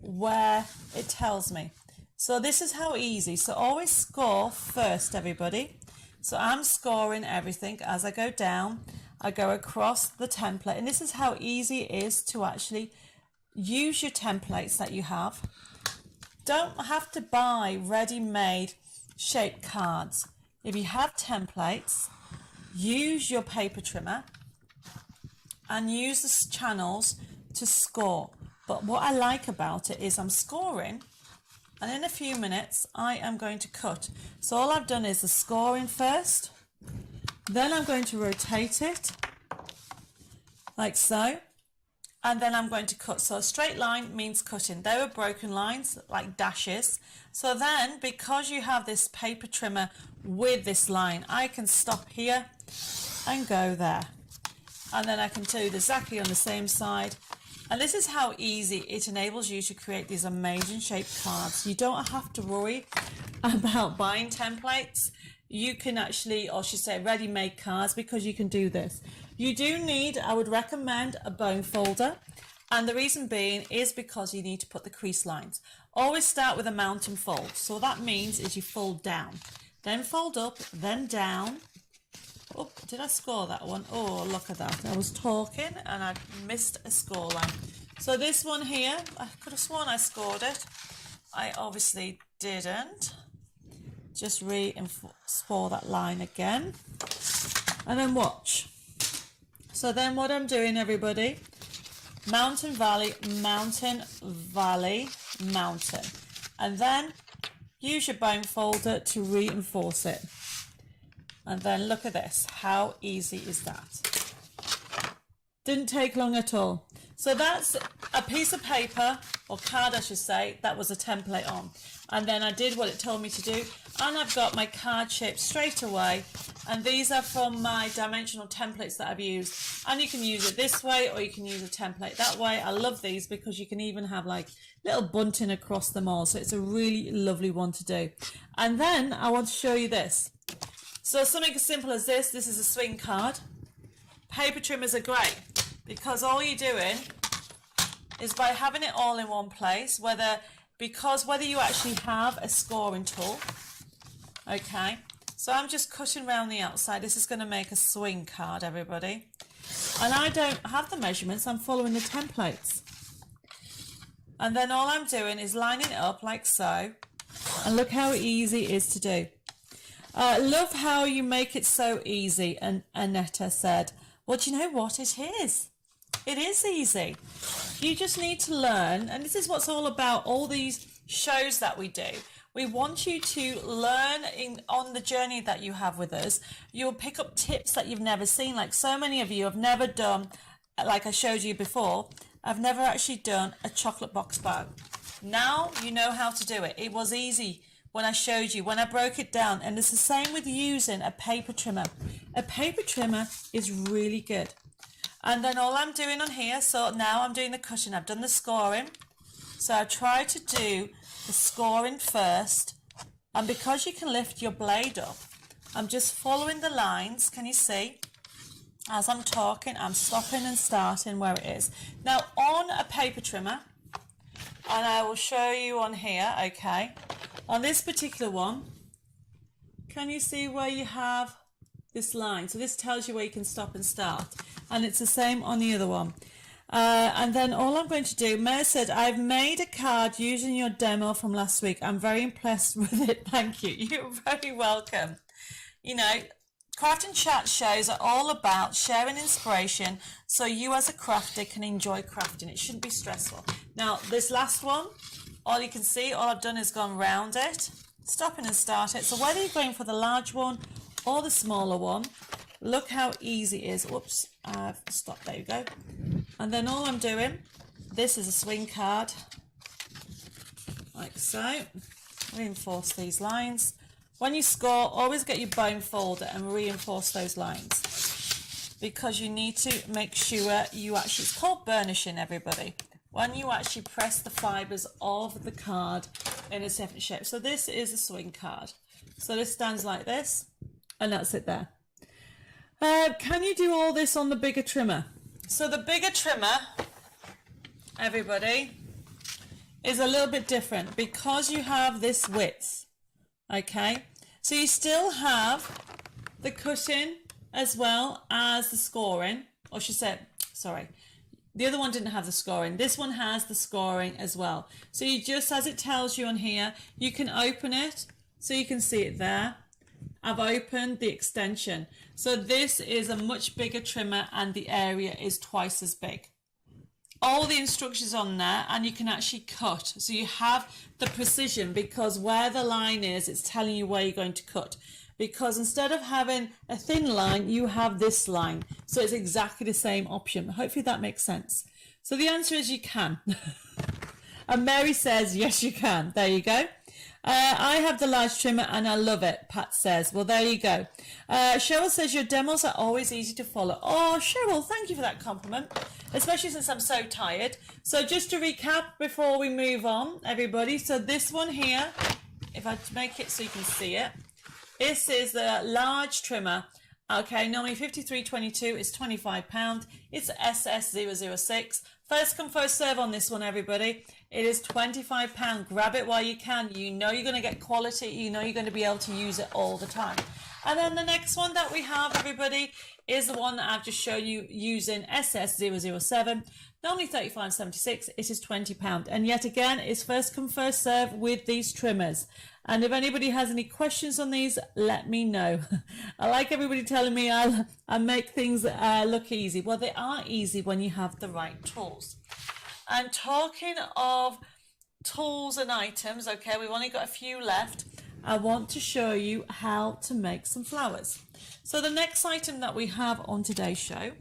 where it tells me. So this is how easy. So always score first, everybody. So I'm scoring everything as I go down, I go across the template, and this is how easy it is to actually use your templates that you have. Don't have to buy ready-made shaped cards. If you have templates, use your paper trimmer and use the channels to score. But what I like about it is I'm scoring, and in a few minutes I am going to cut. So all I've done is the scoring first, then I'm going to rotate it like so, and then I'm going to cut. So a straight line means cutting. They were broken lines, like dashes. So then, because you have this paper trimmer with this line, I can stop here and go there. And then I can do exactly on the same side. And this is how easy it enables you to create these amazing shaped cards. You don't have to worry about buying templates. You can actually, or should say ready-made cards, because you can do this. You do need, I would recommend a bone folder. And the reason being is because you need to put the crease lines. Always start with a mountain fold. So what that means is you fold down, then fold up, then down. Oh, did I score that one? Oh, look at that. I was talking and I missed a score line. So this one here, I could have sworn I scored it. I obviously didn't. Just reinforce that line again. And then watch. So then what I'm doing, everybody, mountain, valley, mountain, valley, mountain. And then use your bone folder to reinforce it. And then look at this. How easy is that? Didn't take long at all. So that's a piece of paper, or card I should say, that was a template on. And then I did what it told me to do. And I've got my card shape straight away. And these are from my dimensional templates that I've used. And you can use it this way, or you can use a template that way. I love these because you can even have like little bunting across them all. So it's a really lovely one to do. And then I want to show you this. So something as simple as this is a swing card. Paper trimmers are great because all you're doing is by having it all in one place, whether you actually have a scoring tool, okay? So I'm just cutting around the outside. This is going to make a swing card, everybody. And I don't have the measurements, I'm following the templates. And then all I'm doing is lining it up like so. And look how easy it is to do. Love how you make it so easy, and Annetta said, well, do you know what it is? It is easy. You just need to learn, and this is what's all about all these shows that we do. We want you to learn on the journey that you have with us. You'll pick up tips that you've never seen, like so many of you have never done, like I showed you before, I've never actually done a chocolate box bow. Now you know how to do it. It was easy when I showed you, when I broke it down. And it's the same with using a paper trimmer. A paper trimmer is really good. And then all I'm doing on here, so now I'm doing the cutting. I've done the scoring. So I try to do the scoring first. And because you can lift your blade up, I'm just following the lines. Can you see? As I'm talking, I'm stopping and starting where it is. Now on a paper trimmer, and I will show you on here, okay? On this particular one, can you see where you have this line? So this tells you where you can stop and start. And it's the same on the other one. And then all I'm going to do, Mare said, I've made a card using your demo from last week. I'm very impressed with it. Thank you. You're very welcome. You know, Craft and Chat shows are all about sharing inspiration so you as a crafter can enjoy crafting. It shouldn't be stressful. Now, this last one, all you can see, all I've done is gone round it, stopping and start it. So whether you're going for the large one or the smaller one, look how easy it is. Whoops, I've stopped, there you go. And then all I'm doing, this is a swing card, like so. Reinforce these lines. When you score, always get your bone folder and reinforce those lines, because you need to make sure you actually, it's called burnishing, everybody, when you actually press the fibers of the card in a different shape. So this is a swing card. So this stands like this, and that's it there. Can you do all this on the bigger trimmer? So the bigger trimmer, everybody, is a little bit different because you have this width, okay? So you still have the cutting as well as the scoring, or she said, sorry, the other one didn't have the scoring. This one has the scoring as well. So you just, as it tells you on here, you can open it so you can see it there. I've opened the extension. So this is a much bigger trimmer and the area is twice as big. All the instructions on there, and you can actually cut. So you have the precision, because where the line is, it's telling you where you're going to cut. Because instead of having a thin line, you have this line. So it's exactly the same option. Hopefully that makes sense. So the answer is you can. And Mary says, yes, you can. There you go. I have the large trimmer and I love it, Pat says. Well, there you go. Cheryl says, your demos are always easy to follow. Oh, Cheryl, thank you for that compliment, especially since I'm so tired. So just to recap before we move on, everybody. So this one here, if I make it so you can see it, this is the large trimmer. Okay, normally $53.22 is £25. It's SS006. First come, first serve on this one, everybody. It is £25. Grab it while you can. You know you're going to get quality. You know you're going to be able to use it all the time. And then the next one that we have, everybody, is the one that I've just shown you using SS007. Normally $35.76. It is £20. And yet again, it's first come, first serve with these trimmers. And if anybody has any questions on these, let me know. I like everybody telling me I make things look easy. Well, they are easy when you have the right tools. And talking of tools and items, okay, we've only got a few left. I want to show you how to make some flowers. So the next item that we have on today's show,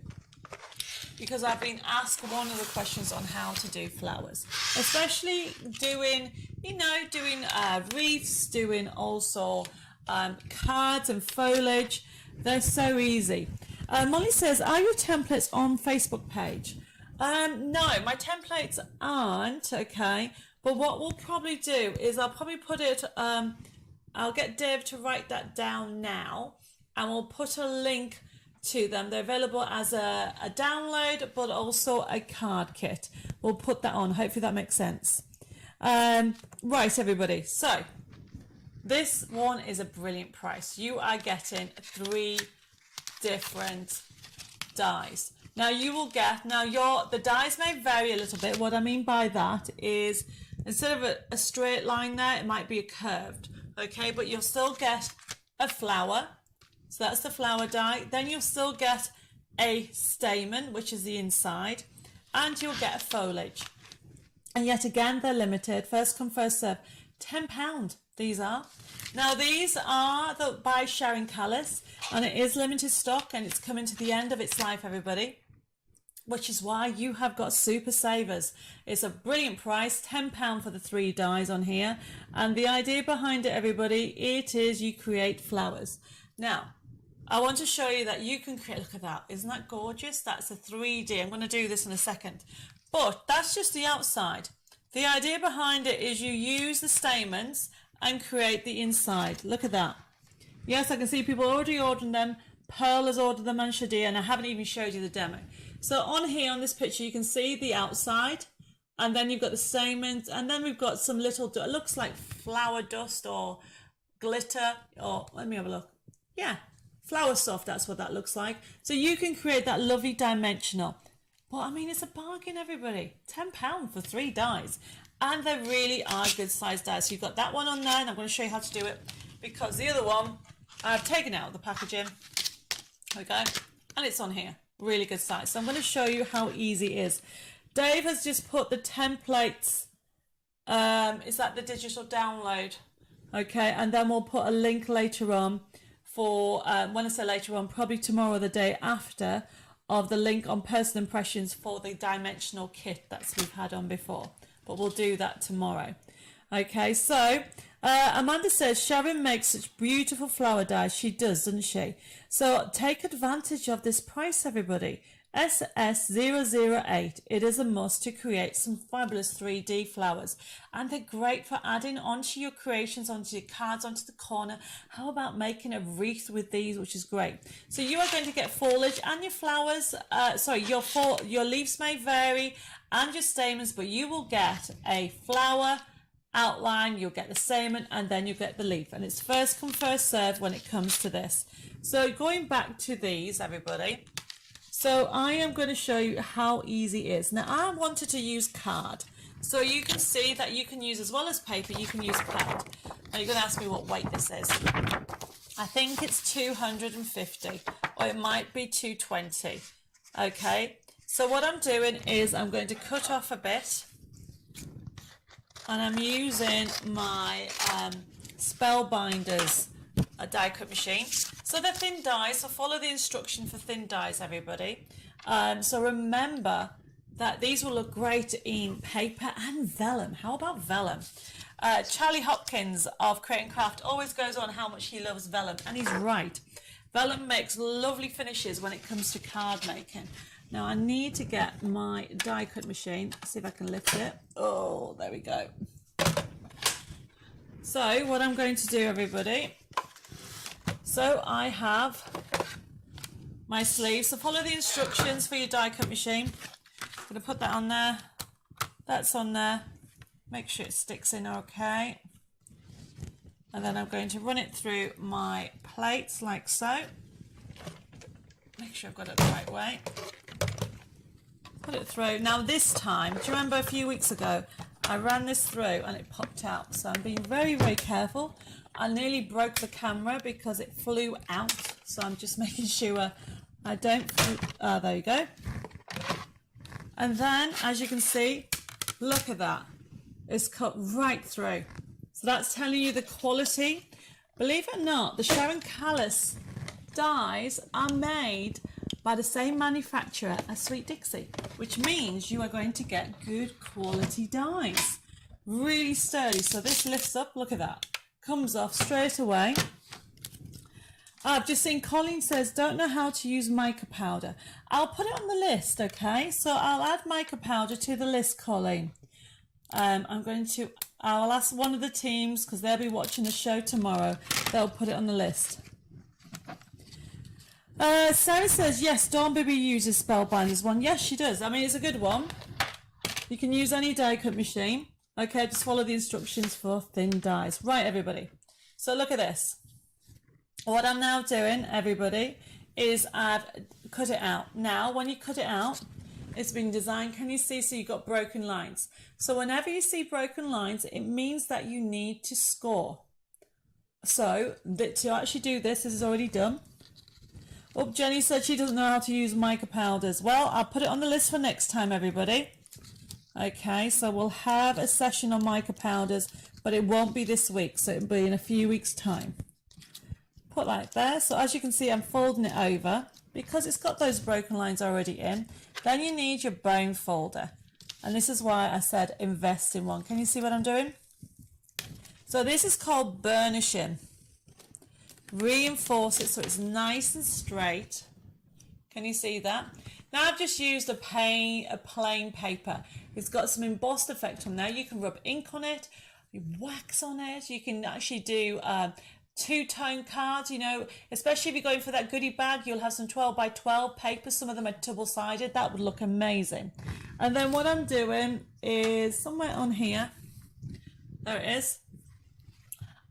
because I've been asked one of the questions on how to do flowers, especially doing, doing wreaths, doing also cards and foliage. They're so easy. Molly says, are your templates on Facebook page? No, my templates aren't, okay, but what we'll probably do is I'll probably put it, I'll get Dave to write that down now, and we'll put a link to them. They're available as a download, but also a card kit. We'll put that on. Hopefully that makes sense. Right, everybody. So this one is a brilliant price. You are getting 3 different dies. Now you will get, the dies may vary a little bit. What I mean by that is instead of a straight line there, it might be a curved. Okay, but you'll still get a flower. So that's the flower die. Then you'll still get a stamen, which is the inside, and you'll get a foliage. And yet again, they're limited. First come, first serve. £10 these are. Now these are by Sharon Callis, and it is limited stock, and it's coming to the end of its life, everybody, which is why you have got super savers. It's a brilliant price, £10 for the 3 dies on here. And the idea behind it, everybody, it is you create flowers. Now, I want to show you that you can create, look at that, isn't that gorgeous? That's a 3D, I'm going to do this in a second. But that's just the outside. The idea behind it is you use the stamens and create the inside. Look at that. Yes, I can see people already ordering them. Pearl has ordered them and Shadia, and I haven't even showed you the demo. So on here, on this picture, you can see the outside, and then you've got the stamens, and then we've got some little, it looks like flower dust or glitter, or let me have a look. Yeah, flower stuff, that's what that looks like. So you can create that lovely dimensional. But I mean, it's a bargain, everybody. £10 for 3 dies. And they really are good size dies. So you've got that one on there, and I'm going to show you how to do it, because the other one I've taken out of the packaging. There we go. And it's on here. Really good size. So I'm going to show you how easy it is. Dave has just put the templates. Is that the digital download? Okay, and then we'll put a link later on for, when I say later on, probably tomorrow or the day after, of the link on personal impressions for the dimensional kit that we've had on before. But we'll do that tomorrow. Okay, so Amanda says, Sharon makes such beautiful flower dies. She does, doesn't she? So take advantage of this price, everybody. SS008. It is a must to create some fabulous 3D flowers. And they're great for adding onto your creations, onto your cards, onto the corner. How about making a wreath with these, which is great. So you are going to get foliage and your flowers, your leaves may vary and your stamens, but you will get a flower outline, you'll get the stamen, and then you get the leaf. And it's first come, first served when it comes to this. So going back to these, everybody. So I am going to show you how easy it is. Now I wanted to use card. So you can see that you can use, as well as paper, you can use card. Now you're going to ask me what weight this is. I think it's 250, or it might be 220. Okay, so what I'm doing is I'm going to cut off a bit, and I'm using my Spellbinders die cut machine. So they're thin dies, so follow the instruction for thin dies, everybody. So remember that these will look great in paper and vellum. How about vellum? Charlie Hopkins of Create and Craft always goes on how much he loves vellum, and he's right. Vellum makes lovely finishes when it comes to card making. Now I need to get my die cut machine, see if I can lift it. Oh, there we go. So what I'm going to do, everybody, so I have my sleeve. So follow the instructions for your die cut machine. I'm going to put that on there. That's on there. Make sure it sticks in okay. And then I'm going to run it through my plates like so. Make sure I've got it the right way. Put it through. Now this time, do you remember a few weeks ago, I ran this through and it popped out. So I'm being very, very careful. I nearly broke the camera because it flew out. So I'm just making sure I don't, there you go. And then, as you can see, look at that. It's cut right through. So that's telling you the quality. Believe it or not, the Sharon Callis dies are made by the same manufacturer as Sweet Dixie, which means you are going to get good quality dies. Really sturdy. So this lifts up, look at that. Comes off straight away. I've just seen Colleen says, don't know how to use mica powder. I'll put it on the list, okay? So I'll add mica powder to the list, Colleen. I'll ask one of the teams, because they'll be watching the show tomorrow. They'll put it on the list. Sarah says, yes, Dawn Bibby uses Spellbinders one. Yes, she does. I mean, it's a good one. You can use any die cut machine. Okay, just follow the instructions for thin dies. Right, everybody. So look at this. What I'm now doing, everybody, is I've cut it out. Now, when you cut it out, it's been designed. Can you see? So you've got broken lines. So whenever you see broken lines, it means that you need to score. So to actually do this, this is already done. Oh, Jenny said she doesn't know how to use mica powders. Well, I'll put it on the list for next time, everybody. Okay, so we'll have a session on mica powders, but it won't be this week. So it'll be in a few weeks' time. Put like there. So as you can see, I'm folding it over because it's got those broken lines already in. Then you need your bone folder, and this is why I said invest in one. Can you see what I'm doing? So this is called burnishing. Reinforce it so it's nice and straight. Can you see that? Now I've just used a plain paper. It's got some embossed effect on there. You can rub ink on it, wax on it. You can actually do two-tone cards, you know, especially if you're going for that goodie bag, you'll have some 12 by 12 paper. Some of them are double-sided. That would look amazing. And then what I'm doing is somewhere on here, there it is.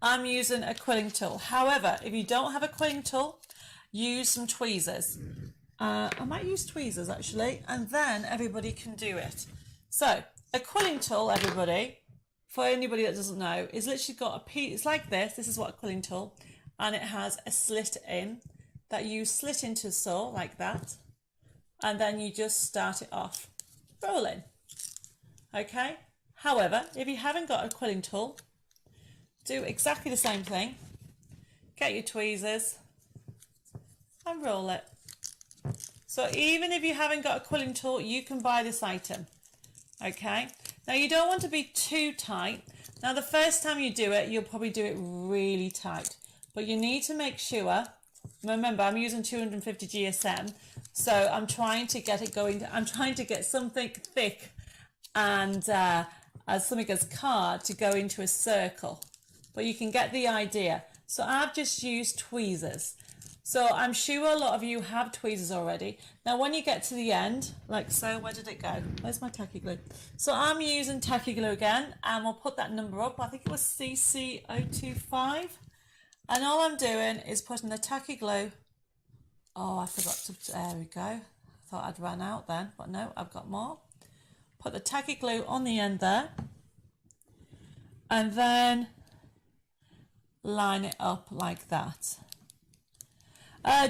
I'm using a quilling tool. However, if you don't have a quilling tool, use some tweezers. I might use tweezers actually, and then everybody can do it. So a quilling tool, everybody, for anybody that doesn't know, is literally got a piece. It's like this. This is what a quilling tool, and it has a slit in that you slit into saw like that, and then you just start it off rolling. Okay. However, if you haven't got a quilling tool, do exactly the same thing. Get your tweezers and roll it. So even if you haven't got a quilling tool, you can buy this item. Okay. Now you don't want to be too tight. Now the first time you do it, you'll probably do it really tight. But you need to make sure, remember I'm using 250 GSM, so I'm trying to get it going, I'm trying to get something thick and as something as card to go into a circle. But you can get the idea. So I've just used tweezers. So I'm sure a lot of you have tweezers already. Now when you get to the end, like so, where did it go? Where's my tacky glue? So I'm using tacky glue again, and we'll put that number up. I think it was CC025. And all I'm doing is putting the tacky glue. Oh, I forgot to, there we go. I thought I'd run out then, but no, I've got more. Put the tacky glue on the end there. And then line it up like that.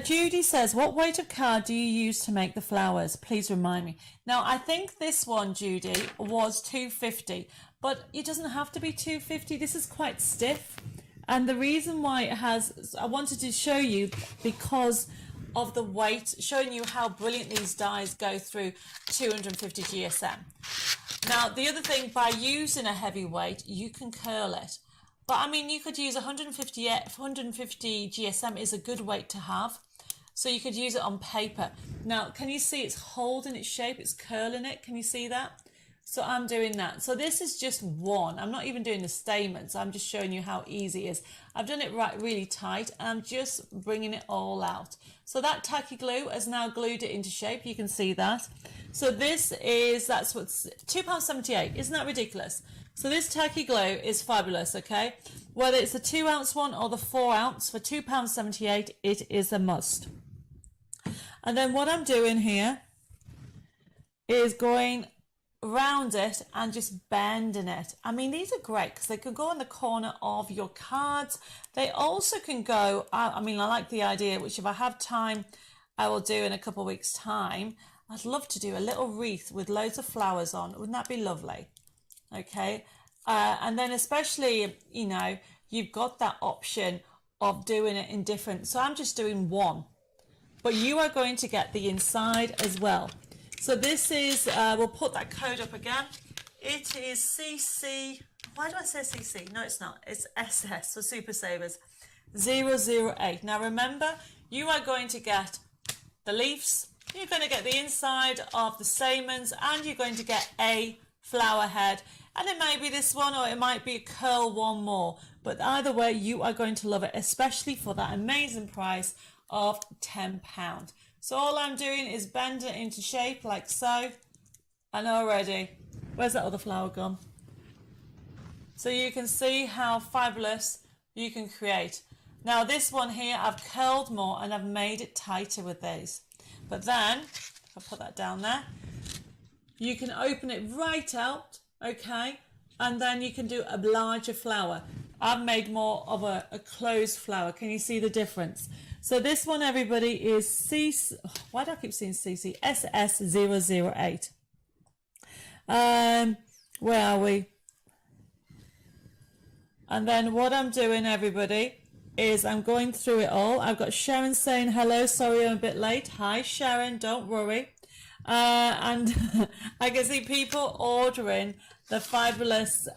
Judy says, what weight of card do you use to make the flowers? Please remind me. Now, I think this one, Judy, was 250, but it doesn't have to be 250. This is quite stiff. And the reason why it has, I wanted to show you because of the weight, showing you how brilliant these dies go through 250 GSM. Now, the other thing, by using a heavy weight, you can curl it. But I mean, you could use 150 GSM is a good weight to have. So you could use it on paper. Now, can you see it's holding its shape? It's curling it. Can you see that? So I'm doing that. So this is just one. I'm not even doing the stamens. I'm just showing you how easy it is. I've done it really tight, and I'm just bringing it all out. So that tacky glue has now glued it into shape. You can see that. So this is, that's what's £2.78. Isn't that ridiculous? So this tacky glue is fabulous, okay? Whether it's the 2 ounce one or the 4 ounce for £2.78, it is a must. And then what I'm doing here is going around it and just bending it. I mean, these are great because they can go in the corner of your cards. They also can go, I mean, I like the idea, which if I have time, I will do in a couple of weeks' time. I'd love to do a little wreath with loads of flowers on. Wouldn't that be lovely? Okay. And then especially, you know, you've got that option of doing it in different. So I'm just doing one, but you are going to get the inside as well. So this is, we'll put that code up again. It is CC, why do I say CC? No, it's not. It's SS for Super Savers 008. Now remember, you are going to get the leaves, you're going to get the inside of the stamens, and you're going to get a flower head. And it may be this one, or it might be a curl one more. But either way, you are going to love it, especially for that amazing price of £10. So all I'm doing is bend it into shape like so. And already, where's that other flower gone? So you can see how fabulous you can create. Now this one here, I've curled more and I've made it tighter with these. But then, I'll put that down there. You can open it right out, okay? And then you can do a larger flower. I've made more of a closed flower. Can you see the difference? So this one, everybody, is CC, why do I keep saying CC? SS008. Where are we? And then what I'm doing, everybody, is I'm going through it all. I've got Sharon saying hello, sorry I'm a bit late. Hi Sharon, don't worry. And I can see people ordering the fabulous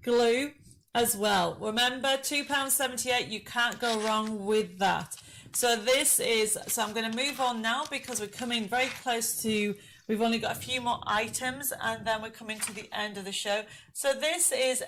glue as well. Remember, £2.78, you can't go wrong with that. So this is, so I'm going to move on now because we're coming very close to, we've only got a few more items and then we're coming to the end of the show. So this is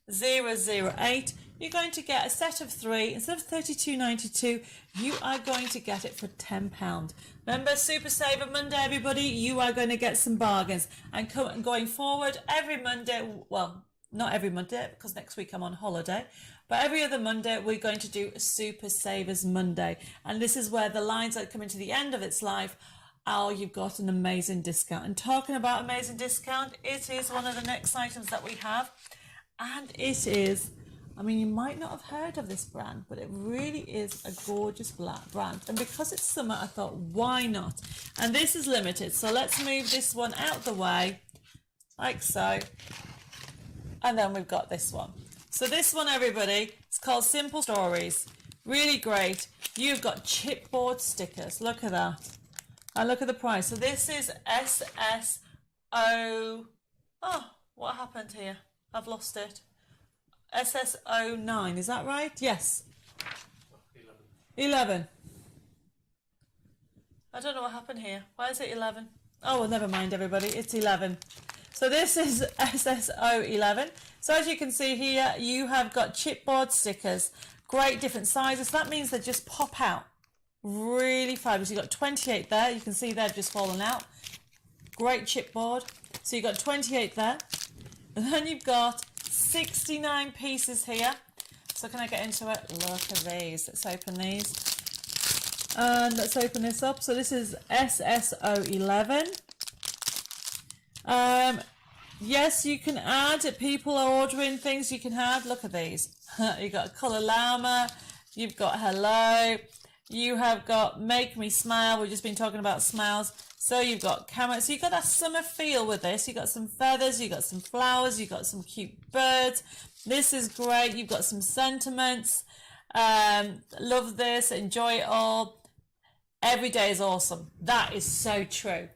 SS008. You're going to get a set of 3 instead of $32.92. You are going to get it for £10. Remember, Super Saver Monday, everybody. You are going to get some bargains. And going forward, every Monday, well, not every Monday because next week I'm on holiday, but every other Monday we're going to do a Super Savers Monday, and this is where the lines are coming to the end of its life. Oh, you've got an amazing discount. And talking about amazing discount, it is one of the next items that we have, and it is, I mean, you might not have heard of this brand, but it really is a gorgeous brand. And because it's summer, I thought, why not? And this is limited. So let's move this one out the way, like so. And then we've got this one. So this one, everybody, it's called Simple Stories. Really great. You've got chipboard stickers. Look at that. And look at the price. So this is SSO. Oh, what happened here? I've lost it. SSO9, is that right? Yes. 11. I don't know what happened here. Why is it 11? Oh, well, never mind, everybody. It's 11. So this is SSO11. So as you can see here, you have got chipboard stickers. Great different sizes. So that means they just pop out really fabulous. You've got 28 there. You can see they've just fallen out. Great chipboard. So you've got 28 there. And then you've got 69 pieces here. So can I get into it? Look at these. Let's open these. And let's open this up. So this is SSO11. Yes, you can add. People are ordering things you can add. Look at these. You've got Colour Llama. You've got Hello. You have got Make Me Smile. We've just been talking about smiles. So you've got camera. So you've got that summer feel with this. You've got some feathers. You've got some flowers. You've got some cute birds. This is great. You've got some sentiments. Love this. Enjoy it all. Every day is awesome. That is so true.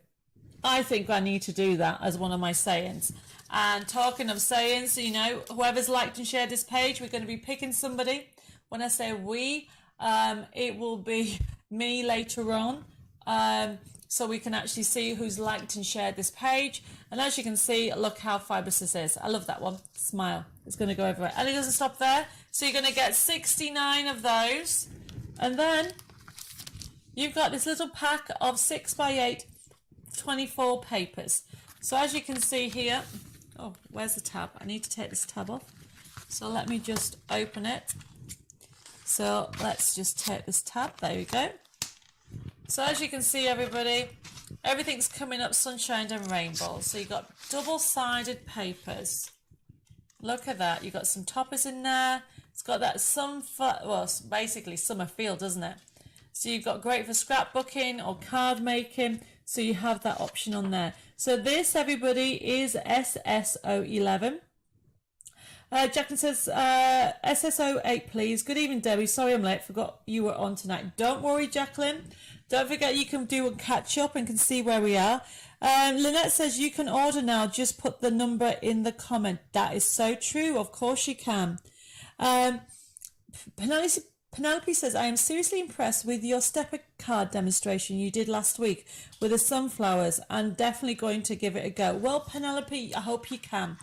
I think I need to do that as one of my sayings. And talking of sayings, you know, whoever's liked and shared this page, we're going to be picking somebody. When I say we, it will be me later on. So we can actually see who's liked and shared this page. And as you can see, look how fabulous this is. I love that one. Smile. It's going to go everywhere. And it doesn't stop there. So you're going to get 69 of those. And then you've got this little pack of 6x8, 24 papers. So as you can see here, oh, where's the tab? I need to take this tab off. So let me just open it. So let's just take this tab. There we go. So as you can see, everybody, everything's coming up sunshine and rainbows. So you've got double-sided papers. Look at that. You've got some toppers in there. It's got that basically summer feel, doesn't it? So you've got great for scrapbooking or card making. So you have that option on there. So this, everybody, is SSO11. Jacqueline says, SSO8, please. Good evening, Debbie. Sorry I'm late. Forgot you were on tonight. Don't worry, Jacqueline. Don't forget you can do a catch up and can see where we are. Lynette says you can order now. Just put the number in the comment. That is so true. Of course you can. Penelope says, I am seriously impressed with your stepper card demonstration you did last week with the sunflowers. I'm definitely going to give it a go. Well, Penelope, I hope you can.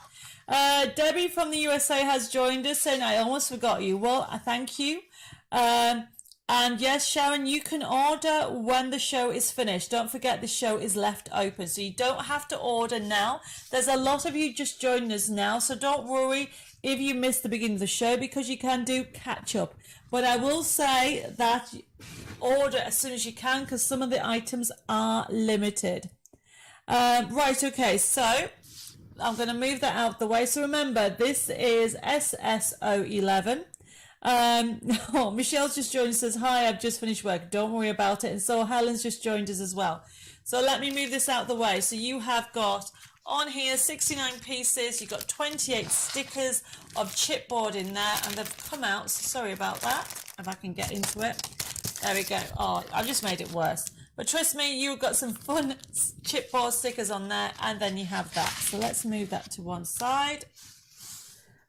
Debbie from the USA has joined us saying, I almost forgot you. Well, I thank you. And yes, Sharon, you can order when the show is finished. Don't forget the show is left open, so you don't have to order now. There's a lot of you just joining us now, so don't worry if you missed the beginning of the show because you can do catch up. But I will say that order as soon as you can because some of the items are limited. Right, okay, so I'm going to move that out of the way. So remember, this is SSO11. Oh, Michelle's just joined and says, hi, I've just finished work. Don't worry about it. And so Helen's just joined us as well. So let me move this out of the way. So you have got on here 69 pieces. You've got 28 stickers of chipboard in there and they've come out. So sorry about that. If I can get into it. There we go. Oh, I've just made it worse. But trust me, you've got some fun chipboard stickers on there and then you have that. So let's move that to one side.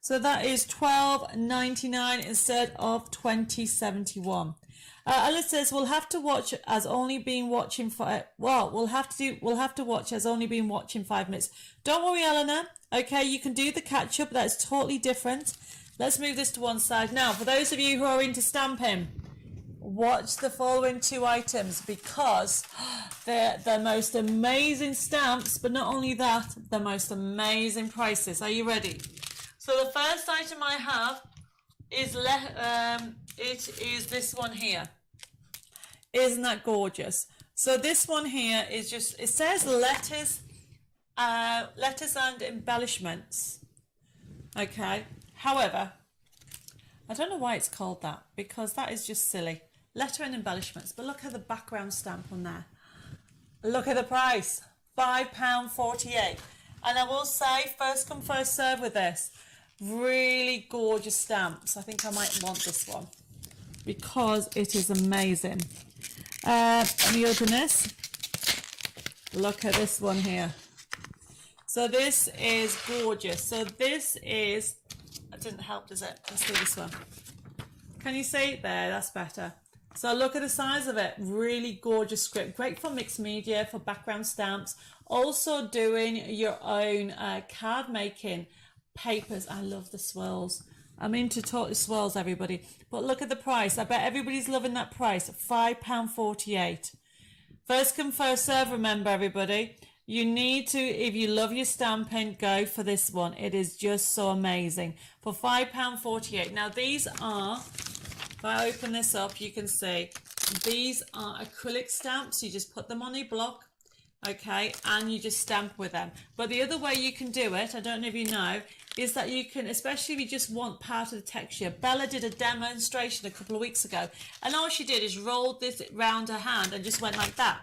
So that is $12.99 instead of $20.71. Alice says we'll have to watch as only been watching we'll have to watch as only been watching 5 minutes. Don't worry, Eleanor. Okay, you can do the catch up. That's totally different. Let's move this to one side now. For those of you who are into stamping, watch the following 2 items because they're the most amazing stamps. But not only that, the most amazing prices. Are you ready? So the first item I have is it is this one here. Isn't that gorgeous? So this one here is just, it says letters and embellishments. Okay. However, I don't know why it's called that because that is just silly. Letter and embellishments. But look at the background stamp on there. Look at the price. £5.48. And I will say, first come, first serve with this. Really gorgeous stamps. I think I might want this one because it is amazing. Let me open this. Look at this one here. So this is gorgeous. So this is, that didn't help, does it? Let's do this one. Can you see it there? That's better. So look at the size of it. Really gorgeous script. Great for mixed media, for background stamps. Also doing your own card making papers. I love the swirls. I'm into tortoise swirls, everybody. But look at the price. I bet everybody's loving that price. £5.48. First come, first serve, remember, everybody. You need to, if you love your stamping, go for this one. It is just so amazing. For £5.48. Now, these are, if I open this up, you can see, these are acrylic stamps. You just put them on your block, okay, and you just stamp with them. But the other way you can do it, I don't know if you know, is that you can, especially if you just want part of the texture. Bella did a demonstration a couple of weeks ago, and all she did is rolled this round her hand and just went like that,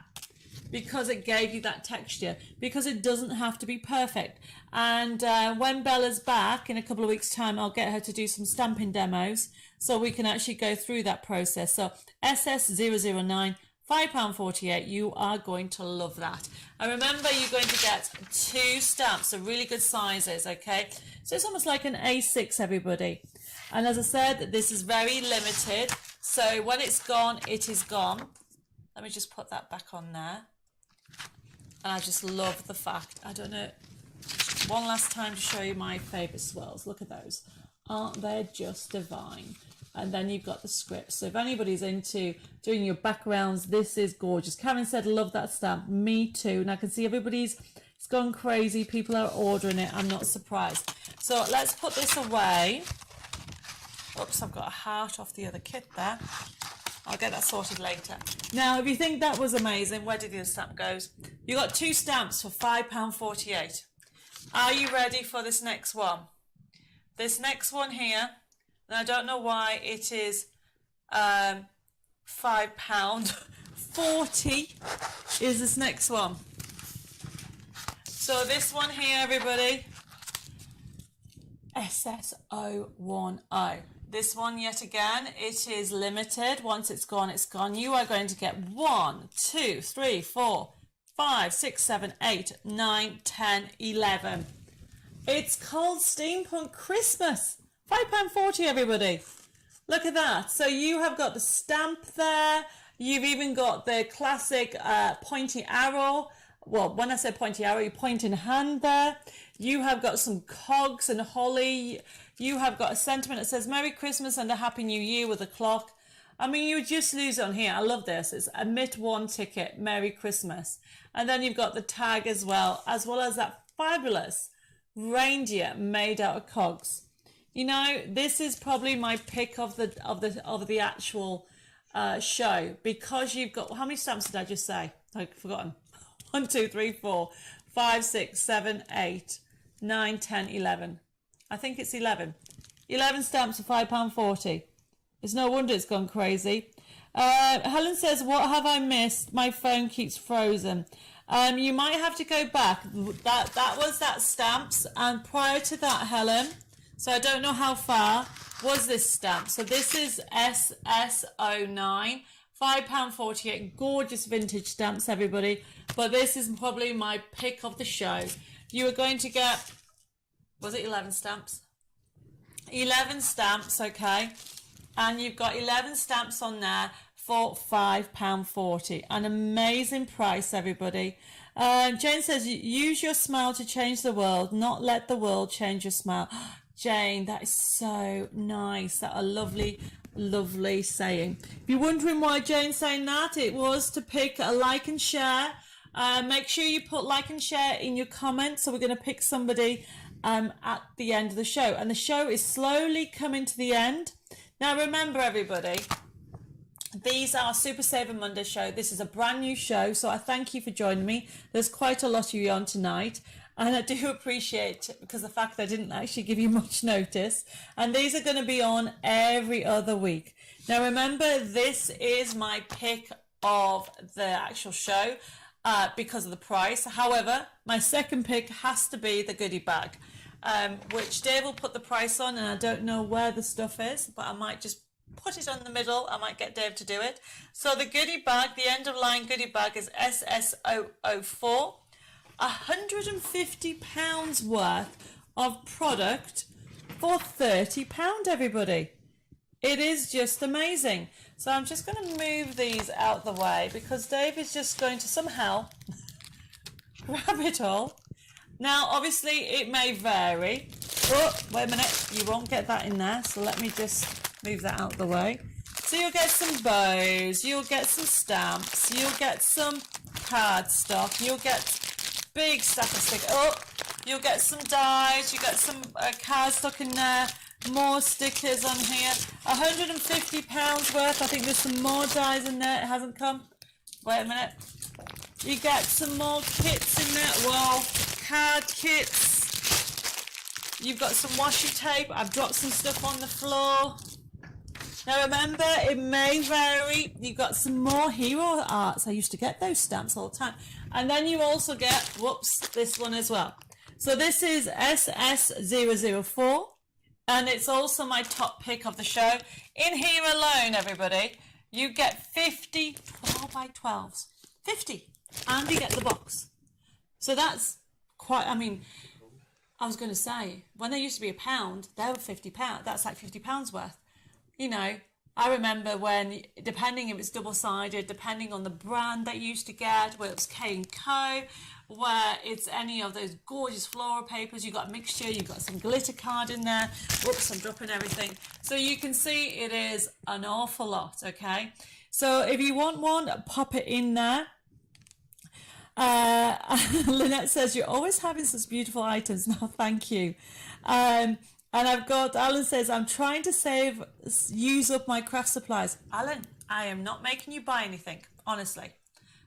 because it gave you that texture, because it doesn't have to be perfect. And when Bella's back in a couple of weeks' time, I'll get her to do some stamping demos so we can actually go through that process. So SS009, £5.48. You are going to love that. And remember, you're going to get 2 stamps, so really good sizes, okay? So it's almost like an A6, everybody. And as I said, this is very limited. So when it's gone, it is gone. Let me just put that back on there. And I just love the fact, I don't know, one last time to show you my favourite swirls. Look at those. Aren't they just divine? And then you've got the script. So if anybody's into doing your backgrounds, this is gorgeous. Karen said, love that stamp. Me too. And I can see everybody's, it's gone crazy. People are ordering it. I'm not surprised. So let's put this away. Oops, I've got a heart off the other kit there. I'll get that sorted later. Now, if you think that was amazing, where did the other stamp go? You got 2 stamps for £5.48. Are you ready for this next one? This next one here, and I don't know why it is £5.40 is this next one. So this one here, everybody, SS010. This one, yet again, it is limited. Once it's gone, it's gone. You are going to get 1, 2, 3, 4, 5, 6, 7, 8, 9, 10, 11. It's called Steampunk Christmas. £5.40, everybody. Look at that. So you have got the stamp there. You've even got the classic pointy arrow. Well, when I say pointy arrow, you point in hand there. You have got some cogs and holly. You have got a sentiment that says Merry Christmas and a Happy New Year with a clock. I mean, you would just lose it on here. I love this. It's a MIT1 ticket, Merry Christmas. And then you've got the tag as well as that fabulous reindeer made out of cogs. You know, this is probably my pick of the actual show, because you've got, how many stamps did I just say? I've forgotten. 1, 2, 3, 4, 5, 6, 7, 8, 9, 10, 11. I think it's 11. 11 stamps for £5.40. It's no wonder it's gone crazy. Helen says, what have I missed? My phone keeps frozen. You might have to go back. That was that stamps. And prior to that, Helen, so I don't know how far, was this stamp. So this is SS09. £5.48. Gorgeous vintage stamps, everybody. But this is probably my pick of the show. You are going to get, was it 11 stamps? 11 stamps, okay. And you've got 11 stamps on there for £5.40. An amazing price, everybody. Jane says, use your smile to change the world, not let the world change your smile. Jane, that is so nice. That a lovely, lovely saying. If you're wondering why Jane's saying that, it was to pick a like and share. Make sure you put like and share in your comments. So we're going to pick somebody at the end of the show. And the show is slowly coming to the end. Now remember, everybody, these are Super Saver Monday show. This is a brand new show, so I thank you for joining me. There's quite a lot of you on tonight, and I do appreciate it because the fact that I didn't actually give you much notice. And these are going to be on every other week. Now remember, this is my pick of the actual show because of the price. However, my second pick has to be the goodie bag, which Dave will put the price on, and I don't know where the stuff is, but I might just put it on the middle. I might get Dave to do it. So the goodie bag, the end of line goodie bag is SS004. £150 worth of product for £30, everybody. It is just amazing. So I'm just going to move these out the way because Dave is just going to somehow grab it all. Now, obviously, it may vary. Oh, wait a minute, you won't get that in there, so let me just move that out of the way. So you'll get some bows, you'll get some stamps, you'll get some cardstock, you'll get big stack of stickers. Oh, you'll get some dies, you get some cardstock in there, more stickers on here. £150 worth. I think there's some more dies in there. It hasn't come. Wait a minute. You get some more kits in there. Well, card kits. You've got some washi tape. I've dropped some stuff on the floor. Now remember, it may vary. You've got some more hero arts. I used to get those stamps all the time. And then you also get, whoops, this one as well. So this is SS004. And it's also my top pick of the show. In here alone, everybody, you get 50 12x12s. 50. And you get the box. So that's quite, I mean, I was going to say, when they used to be £1, they were £50. That's like £50 worth. You know, I remember when, depending if it's double-sided, depending on the brand that you used to get, whether it's K&Co, where it's any of those gorgeous floral papers, you've got a mixture, you've got some glitter card in there. Whoops, I'm dropping everything. So you can see it is an awful lot, okay? So if you want one, pop it in there. Lynette says, you're always having such beautiful items. No, thank you. And I've got, Alan says, I'm trying to use up my craft supplies. Alan, I am not making you buy anything, honestly.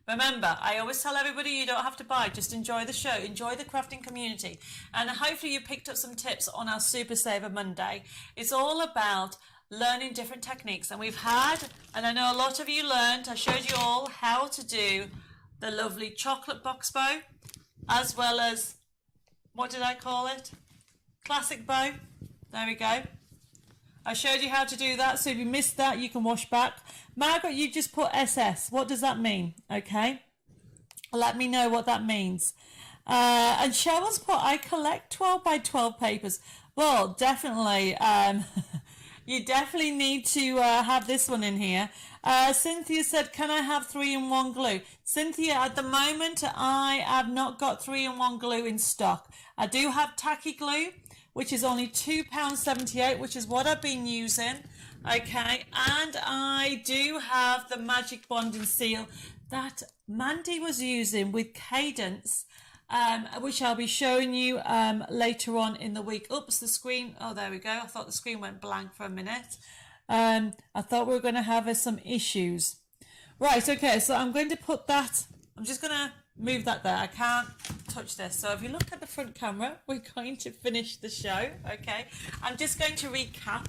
Remember, I always tell everybody you don't have to buy, just enjoy the show, enjoy the crafting community. And hopefully you picked up some tips on our Super Saver Monday. It's all about learning different techniques. And we've had, and I know a lot of you learned, I showed you all how to do the lovely chocolate box bow, as well as, what did I call it? Classic bow. There we go. I showed you how to do that, so if you missed that, you can wash back. Margaret, you just put SS. What does that mean? Okay. Let me know what that means. And Cheryl's put, I collect 12x12 papers. Well, definitely. You definitely need to have this one in here. Cynthia said, can I have 3-in-1 glue? Cynthia, at the moment, I have not got 3-in-1 glue in stock. I do have tacky glue, which is only £2.78, which is what I've been using. Okay, and I do have the magic bonding seal that Mandy was using with Cadence, which I'll be showing you later on in the week. Oops, the screen. Oh, there we go. I thought the screen went blank for a minute. I thought we were going to have some issues. Right, okay, so I'm going to put that, I'm just going to move that there. I can't touch this. So if you look at the front camera, we're going to finish the show, okay? I'm just going to recap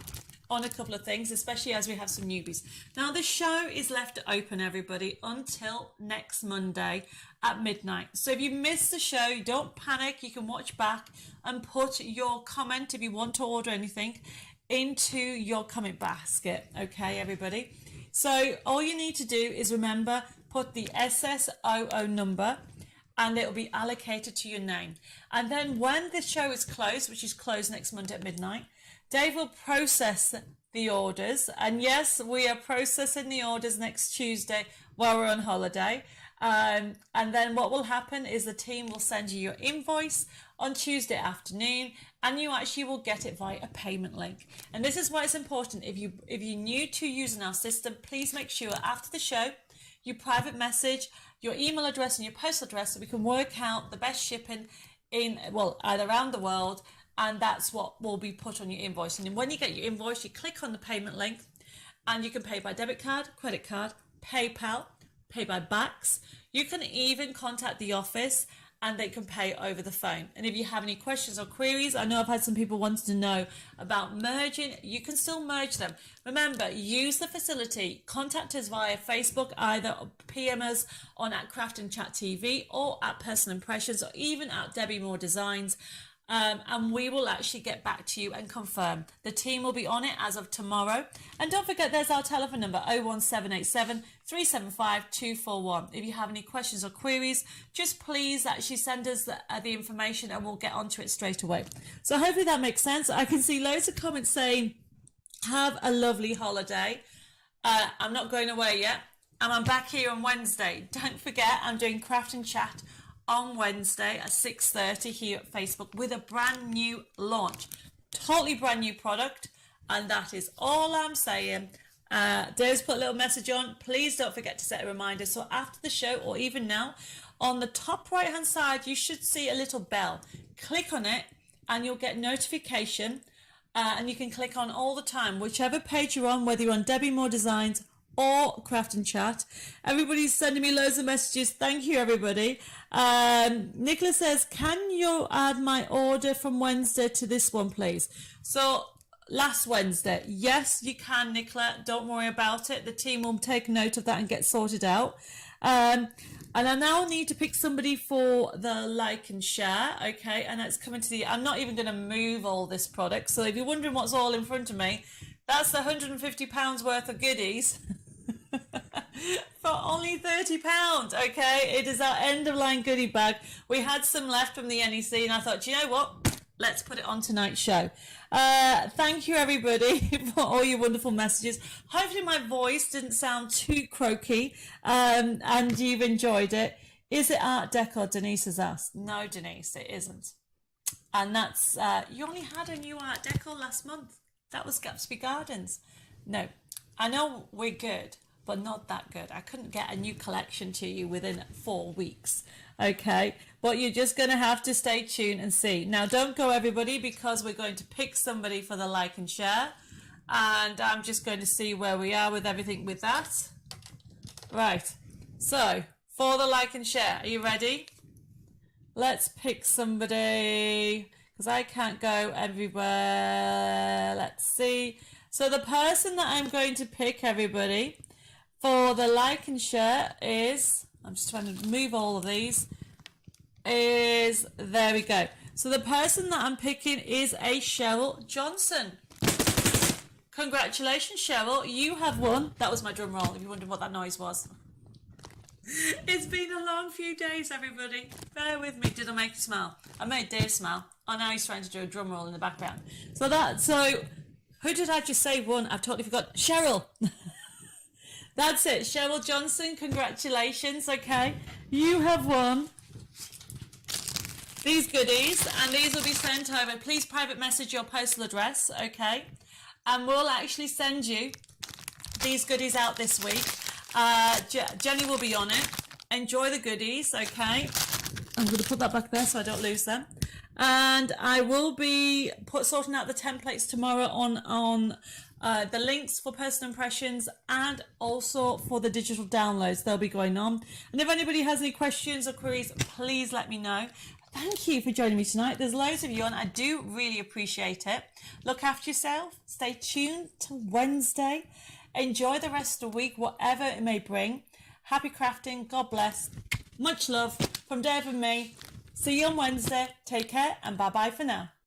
on a couple of things, especially as we have some newbies. Now, the show is left open, everybody, until next Monday at midnight. So if you missed the show, don't panic. You can watch back and put your comment, if you want to order anything, into your comment basket, okay, everybody? So all you need to do is remember, put the SSOO number, and it will be allocated to your name. And then when the show is closed, which is closed next Monday at midnight, Dave will process the orders. And yes, we are processing the orders next Tuesday while we're on holiday. And then what will happen is the team will send you your invoice on Tuesday afternoon, and you actually will get it via a payment link. And this is why it's important. If you're new to using our system, please make sure after the show you private message your email address and your postal address so we can work out the best shipping in, well, either around the world, and that's what will be put on your invoice. And then when you get your invoice, you click on the payment link, and you can pay by debit card, credit card, PayPal, pay by Bax. You can even contact the office and they can pay over the phone. And if you have any questions or queries, I know I've had some people wanting to know about merging, you can still merge them. Remember, use the facility, contact us via Facebook, either PM us on at Craft and Chat TV or at Personal Impressions or even at Debbie Moore Designs. And we will actually get back to you and confirm. The team will be on it as of tomorrow. And don't forget, there's our telephone number, 01787 375 241. If you have any questions or queries, just please actually send us the information and we'll get onto it straight away. So hopefully that makes sense. I can see loads of comments saying, have a lovely holiday. I'm not going away yet. And I'm back here on Wednesday. Don't forget, I'm doing Craft and Chat on Wednesday at 6:30 here at Facebook with a brand new launch. Totally brand new product, and that is all I'm saying. Dave's put a little message on. Please don't forget to set a reminder. So after the show, or even now, on the top right hand side, you should see a little bell. Click on it and you'll get notification, and you can click on all the time, whichever page you're on, whether you're on Debbie Moore Designs or Craft and Chat. Everybody's sending me loads of messages. Thank you, everybody. Nicola says, can you add my order from Wednesday to this one, please? So last Wednesday, yes, you can, Nicola. Don't worry about it. The team will take note of that and get sorted out. And I now need to pick somebody for the like and share, okay? And that's coming to the... I'm not even going to move all this product. So if you're wondering what's all in front of me, that's the £150 worth of goodies for only £30, okay? It is our end-of-line goodie bag. We had some left from the NEC, and I thought, you know what? Let's put it on tonight's show. Thank you, everybody, for all your wonderful messages. Hopefully my voice didn't sound too croaky, and you've enjoyed it. Is it Art Deco? Denise has asked. No, Denise, it isn't. And that's, you only had a new Art Deco last month. That was Gatsby Gardens. No, I know we're good, but not that good. I couldn't get a new collection to you within 4 weeks. Okay, but you're just going to have to stay tuned and see. Now, don't go, everybody, because we're going to pick somebody for the like and share. And I'm just going to see where we are with everything with that. Right, so for the like and share, are you ready? Let's pick somebody, because I can't go everywhere. Let's see. So the person that I'm going to pick, everybody, for the like and share is... I'm just trying to move all of these. There we go. So the person that I'm picking is a Sheryl Johnson. Congratulations, Sheryl. You have won. That was my drum roll, if you wondered what that noise was. It's been a long few days, everybody. Bear with me. Did I make you smile? I made Dave smile. Oh, now he's trying to do a drum roll in the background. So who did I just say won? I've totally forgot. Sheryl. That's it, Sheryl Johnson, congratulations, okay? You have won these goodies, and these will be sent over. Please private message your postal address, okay? And we'll actually send you these goodies out this week. Jenny will be on it. Enjoy the goodies, okay? I'm going to put that back there so I don't lose them. And I will be sorting out the templates tomorrow on the links for personal impressions and also for the digital downloads. They'll be going on. And if anybody has any questions or queries, please let me know. Thank you for joining me tonight. There's loads of you on. I do really appreciate it. Look after yourself. Stay tuned to Wednesday. Enjoy the rest of the week, whatever it may bring. Happy crafting. God bless. Much love from Dave and me. See you on Wednesday. Take care and bye-bye for now.